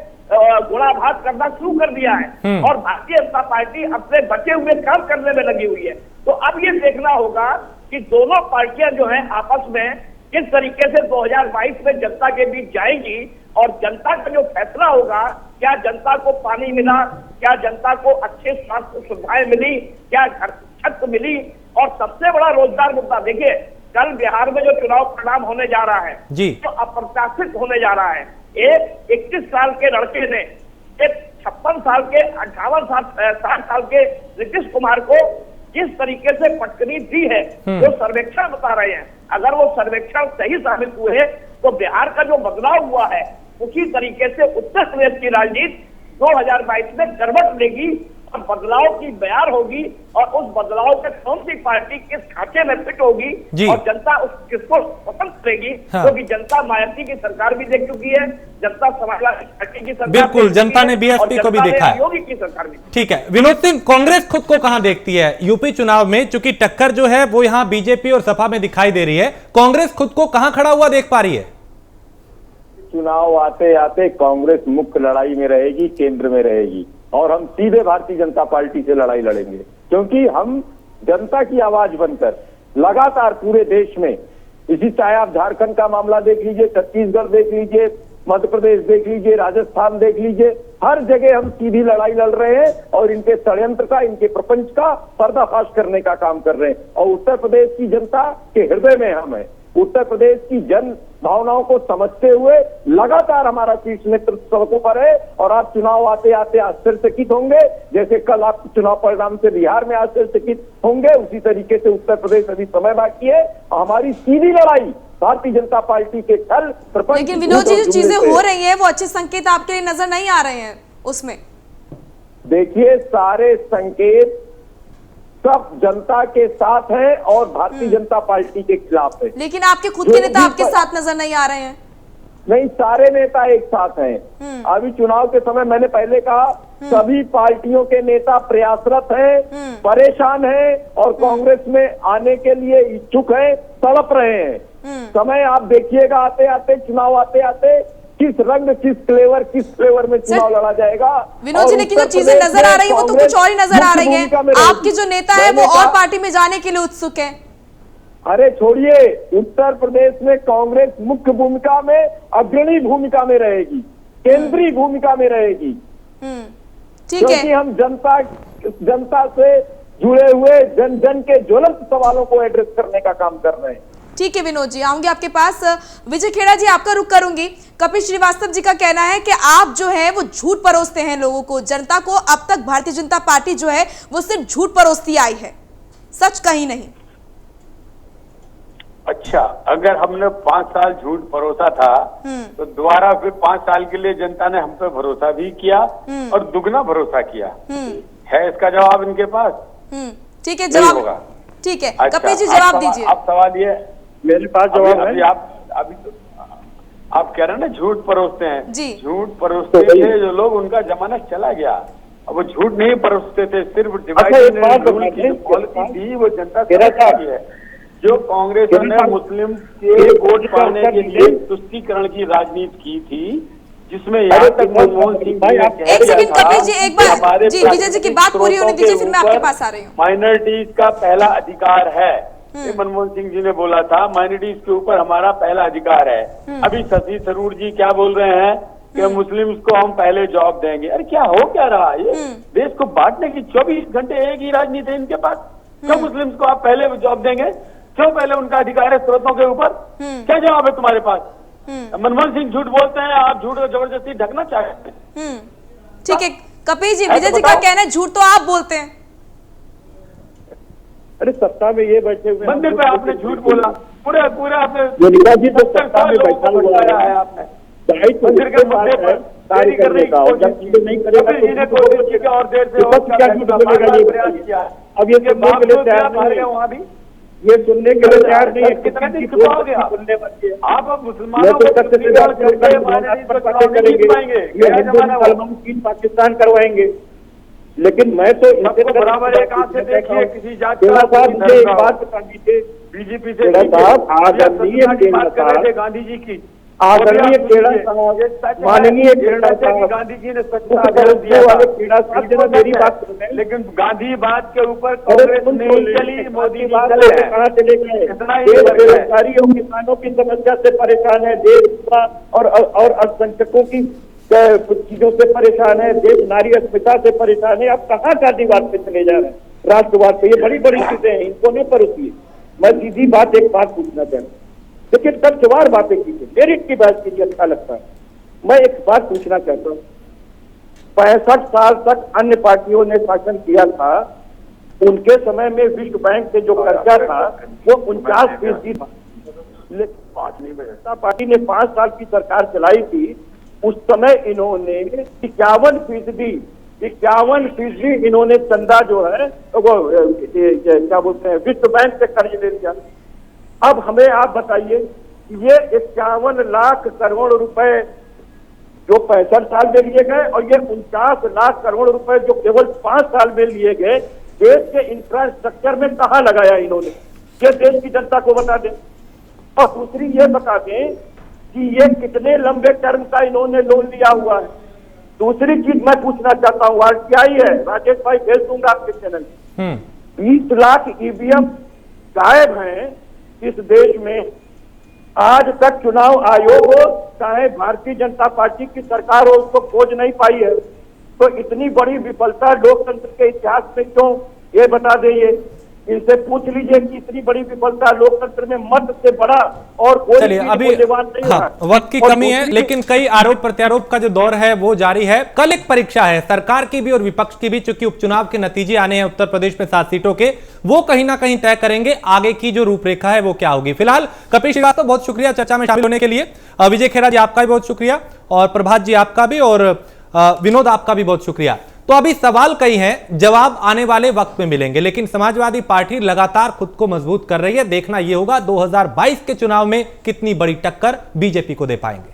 गुणाभास करना शुरू कर दिया है और भारतीय जनता पार्टी अपने बचे हुए काम करने में लगी हुई है। तो अब ये देखना होगा कि दोनों पार्टियां जो हैं आपस में किस तरीके से 2022 में जनता के बीच जाएंगी और जनता का जो फैसला होगा, क्या जनता को पानी मिला, क्या जनता को अच्छे स्वास्थ्य सुविधाएं मिली, क्या घर छत मिली, और सबसे बड़ा रोजगार मुद्दा देखिए, कल बिहार में जो चुनाव परिणाम होने जा रहा है तो अप्रत्याशित होने जा रहा है। एक 21 साल के लड़के ने एक 56 साल के 60 साल के नीतीश कुमार को जिस तरीके से पटकनी दी है, जो सर्वेक्षण बता रहे हैं, अगर वो सर्वेक्षण सही साबित हुए तो बिहार का जो बदलाव हुआ है उसी तरीके से उत्तर प्रदेश की राजनीति 2022 में करवट लेगी और बदलाव की बयार होगी और उस बदलाव में कौन सी पार्टी किस खांचे में फिट होगी और जनता उस किसको पसंद करेगी। क्योंकि जनता मायावती की सरकार भी देख चुकी है, जनता समाजवादी पार्टी की सरकार, बिल्कुल, जनता ने बीएसपी को भी देखा है, योगी की सरकार भी। ठीक है विनोद सिंह, कांग्रेस खुद को कहां देखती है यूपी चुनाव में? चूंकि टक्कर जो है वो यहां बीजेपी और सपा में दिखाई दे रही है, कांग्रेस खुद को कहां खड़ा हुआ देख पा रही है? चुनाव आते आते कांग्रेस मुख्य लड़ाई में रहेगी, केंद्र में रहेगी और हम सीधे भारतीय जनता पार्टी से लड़ाई लड़ेंगे, क्योंकि हम जनता की आवाज बनकर लगातार पूरे देश में, इसी चाहे आप झारखंड का मामला देख लीजिए, छत्तीसगढ़ देख लीजिए, मध्य प्रदेश देख लीजिए, राजस्थान देख लीजिए, हर जगह हम सीधी लड़ाई लड़ रहे हैं और इनके षड्यंत्र का, इनके प्रपंच का पर्दाफाश करने का काम कर रहे हैं। और उत्तर प्रदेश की जनता के हृदय में हम है, उत्तर प्रदेश की जन भावनाओं को समझते हुए लगातार हमारा शीर्ष नेतृत्व सड़कों पर है। और आप चुनाव आते आते आश्चर्यचकित होंगे, जैसे कल आप चुनाव परिणाम से बिहार में आश्चर्यचकित होंगे, उसी तरीके से उत्तर प्रदेश अभी समय बाकी है। हमारी सीधी लड़ाई भारतीय जनता पार्टी के छल प्रपंच। लेकिन विनोद जी, जो चीजें हो रही है वो अच्छे संकेत आपके लिए नजर नहीं आ रहे हैं उसमें? देखिए, सारे संकेत सब जनता के साथ है और भारतीय जनता पार्टी के खिलाफ है। लेकिन आपके खुद के नेता आपके साथ नजर नहीं आ रहे हैं? नहीं, सारे नेता एक साथ हैं। अभी चुनाव के समय मैंने पहले कहा, सभी पार्टियों के नेता प्रयासरत हैं, परेशान हैं और कांग्रेस में आने के लिए इच्छुक हैं, तड़प रहे हैं। समय आप देखिएगा, आते आते चुनाव आते आते किस रंग, किस फ्लेवर में चुनाव लड़ा जाएगा। विनोद जी, लेकिन जो चीजें नजर आ रही है वो तो कुछ और ही नजर आ रही है। आपके जो नेता है वो और पार्टी में जाने के लिए उत्सुक है। अरे छोड़िए, उत्तर प्रदेश में कांग्रेस मुख्य भूमिका में, अग्रणी भूमिका में रहेगी, केंद्रीय भूमिका में रहेगी। ठीक है, क्योंकि हम जनता से जुड़े हुए जन जन के ज्वलंत सवालों को एड्रेस करने का काम कर रहे हैं। ठीक है विनोद जी, आऊंगी आपके पास। विजय खेड़ा जी, आपका रुख करूंगी। कपिल श्रीवास्तव जी का कहना है कि आप जो है वो झूठ परोसते हैं लोगों को, जनता को। अब तक भारतीय जनता पार्टी जो है वो सिर्फ झूठ परोसती आई है, सच कहीं नहीं। अच्छा, अगर हमने 5 साल झूठ परोसा था तो दोबारा फिर 5 साल के लिए जनता ने हम पे भरोसा भी किया और दुगना भरोसा किया है। इसका जवाब इनके पास? ठीक है, जवाब होगा। ठीक है, कपिल जी जवाब दीजिए। अब सवाल ये, मेरे पास जवाब है। आप कह रहे हैं ना झूठ परोसते हैं, जी। झूठ परोसते थे जो लोग, उनका जमाना चला गया। अब वो झूठ नहीं परोसते थे, सिर्फ डिवाइड पॉलिसी थी वो जनता की है। जो कांग्रेस ने मुस्लिम के वोट पाने के लिए तुष्टीकरण की राजनीति की थी, जिसमें यहाँ तक मनमोहन सिंह एक सेकंड कपिल जी, एक बार जी विजय जी की बात पूरी होने दीजिए, फिर मैं आपके पास आ रही हूँ। माइनॉरिटीज का पहला अधिकार है, ये मनमोहन सिंह जी ने बोला था, माइनॉरिटीज के ऊपर हमारा पहला अधिकार है। अभी शशि थरूर जी क्या बोल रहे हैं कि मुस्लिम्स को हम पहले जॉब देंगे। अरे क्या हो क्या रहा है, ये देश को बांटने की 24 घंटे एक ही राजनीति है इनके पास। क्यों मुस्लिम्स को आप पहले जॉब देंगे, क्यों पहले उनका अधिकार है स्रोतों के ऊपर, क्या जवाब है तुम्हारे पास? मनमोहन सिंह झूठ बोलते हैं, आप झूठ को जबरदस्ती ढकना चाहते हैं। ठीक है कपिल जी, विजय जी का कहना है झूठ तो आप बोलते हैं। अरे सत्ता में ये बैठे हुए मंदिर पे आपने झूठ बोला, पूरे आपने मोनिका जी तो सत्ता में बैठा हुआ है आपने मंदिर के मुद्दे पर कार्य करने का, और जब चीजें नहीं करेगा तो कोशिश की और देर से और क्या झूठ बोलेगा ये प्रयास किया। अब ये सुनने के लिए तैयार नहीं है, वहाँ भी ये सुनने के लिए तैयार नहीं है। कितने दिन छुपाओगे आप मुसलमानों को चीन पाकिस्तान करवाएंगे, लेकिन मैं तो इनसे बराबर एक हाथ से देखिए किसी जात साहब मुझे एक बात बता दीजिए, बीजेपी से आदरणीय गांधी जी की, आदरणीय खेड़ा साहब, माननीय खेड़ा साहब, गांधी जी ने वाले खेड़ा साहब जरा मेरी बात सुने। लेकिन गांधी बात के ऊपर कांग्रेस नहीं चली, मोदी बात कहाँ चले गए? बेरोजगारी और किसानों की समस्या से परेशान है देश, और अल्पसंख्यकों की कुछ चीजों से परेशान है देश, नारी अस्मिता से परेशान है। अब कहाँ गांधीवाद पे चले जा रहे हैं, राष्ट्रवाद पे? ये बड़ी बड़ी चीजें हैं, इनको नहीं परोसिए। मैं सीधी बात एक बात पूछना चाहता हूँ, लेकिन तथ्यवार बातें कीजिए, मेरिट की बात कीजिए, अच्छा लगता है। मैं एक बात पूछना चाहता हूँ, 65 साल तक अन्य पार्टियों ने शासन किया था, उनके समय में विश्व बैंक से जो कर्जा था वो 49% था। जनता पार्टी ने 5 साल की सरकार चलाई थी, उस समय इन्होंने 51% इन्होंने चंदा जो है वो क्या बोलते हैं विश्व बैंक से कर्ज ले लिया। अब हमें आप बताइए, ये 51 लाख करोड़ रुपए जो 65 साल में लिए गए, और ये 49 लाख करोड़ रुपए जो केवल 5 साल में लिए गए, देश के इंफ्रास्ट्रक्चर में कहाँ लगाया इन्होंने, ये देश की जनता को बता दें। और दूसरी ये बता दें कि ये कितने लंबे टर्म का इन्होंने लोन लिया हुआ है। दूसरी चीज मैं पूछना चाहता हूँ, RTI है, राजेश भाई भेज दूंगा आपके चैनल में, 20 लाख EVM गायब हैं इस देश में। आज तक चुनाव आयोग हो चाहे भारतीय जनता पार्टी की सरकार हो, उसको खोज नहीं पाई है। तो इतनी बड़ी विफलता लोकतंत्र के इतिहास में क्यों, ये बता दें। इनसे पूछ लीजिए कि इतनी बड़ी विफलता लोकतंत्र में मत से बड़ा और कोई चलिए अभी वक्त की कमी है, लेकिन कई आरोप प्रत्यारोप का जो दौर है वो जारी है। कल एक परीक्षा है सरकार की भी और विपक्ष की भी, चूंकि उपचुनाव के नतीजे आने हैं उत्तर प्रदेश में 7 सीटों के, वो कहीं ना कहीं तय करेंगे आगे की जो रूपरेखा है वो क्या होगी। फिलहाल कपिल श्रीवास्तव बहुत शुक्रिया चर्चा में शामिल होने के लिए, विजय खेड़ा जी आपका भी बहुत शुक्रिया, और प्रभात जी आपका भी, और विनोद आपका भी बहुत शुक्रिया। तो अभी सवाल कई हैं, जवाब आने वाले वक्त में मिलेंगे, लेकिन समाजवादी पार्टी लगातार खुद को मजबूत कर रही है। देखना यह होगा 2022 के चुनाव में कितनी बड़ी टक्कर बीजेपी को दे पाएंगे।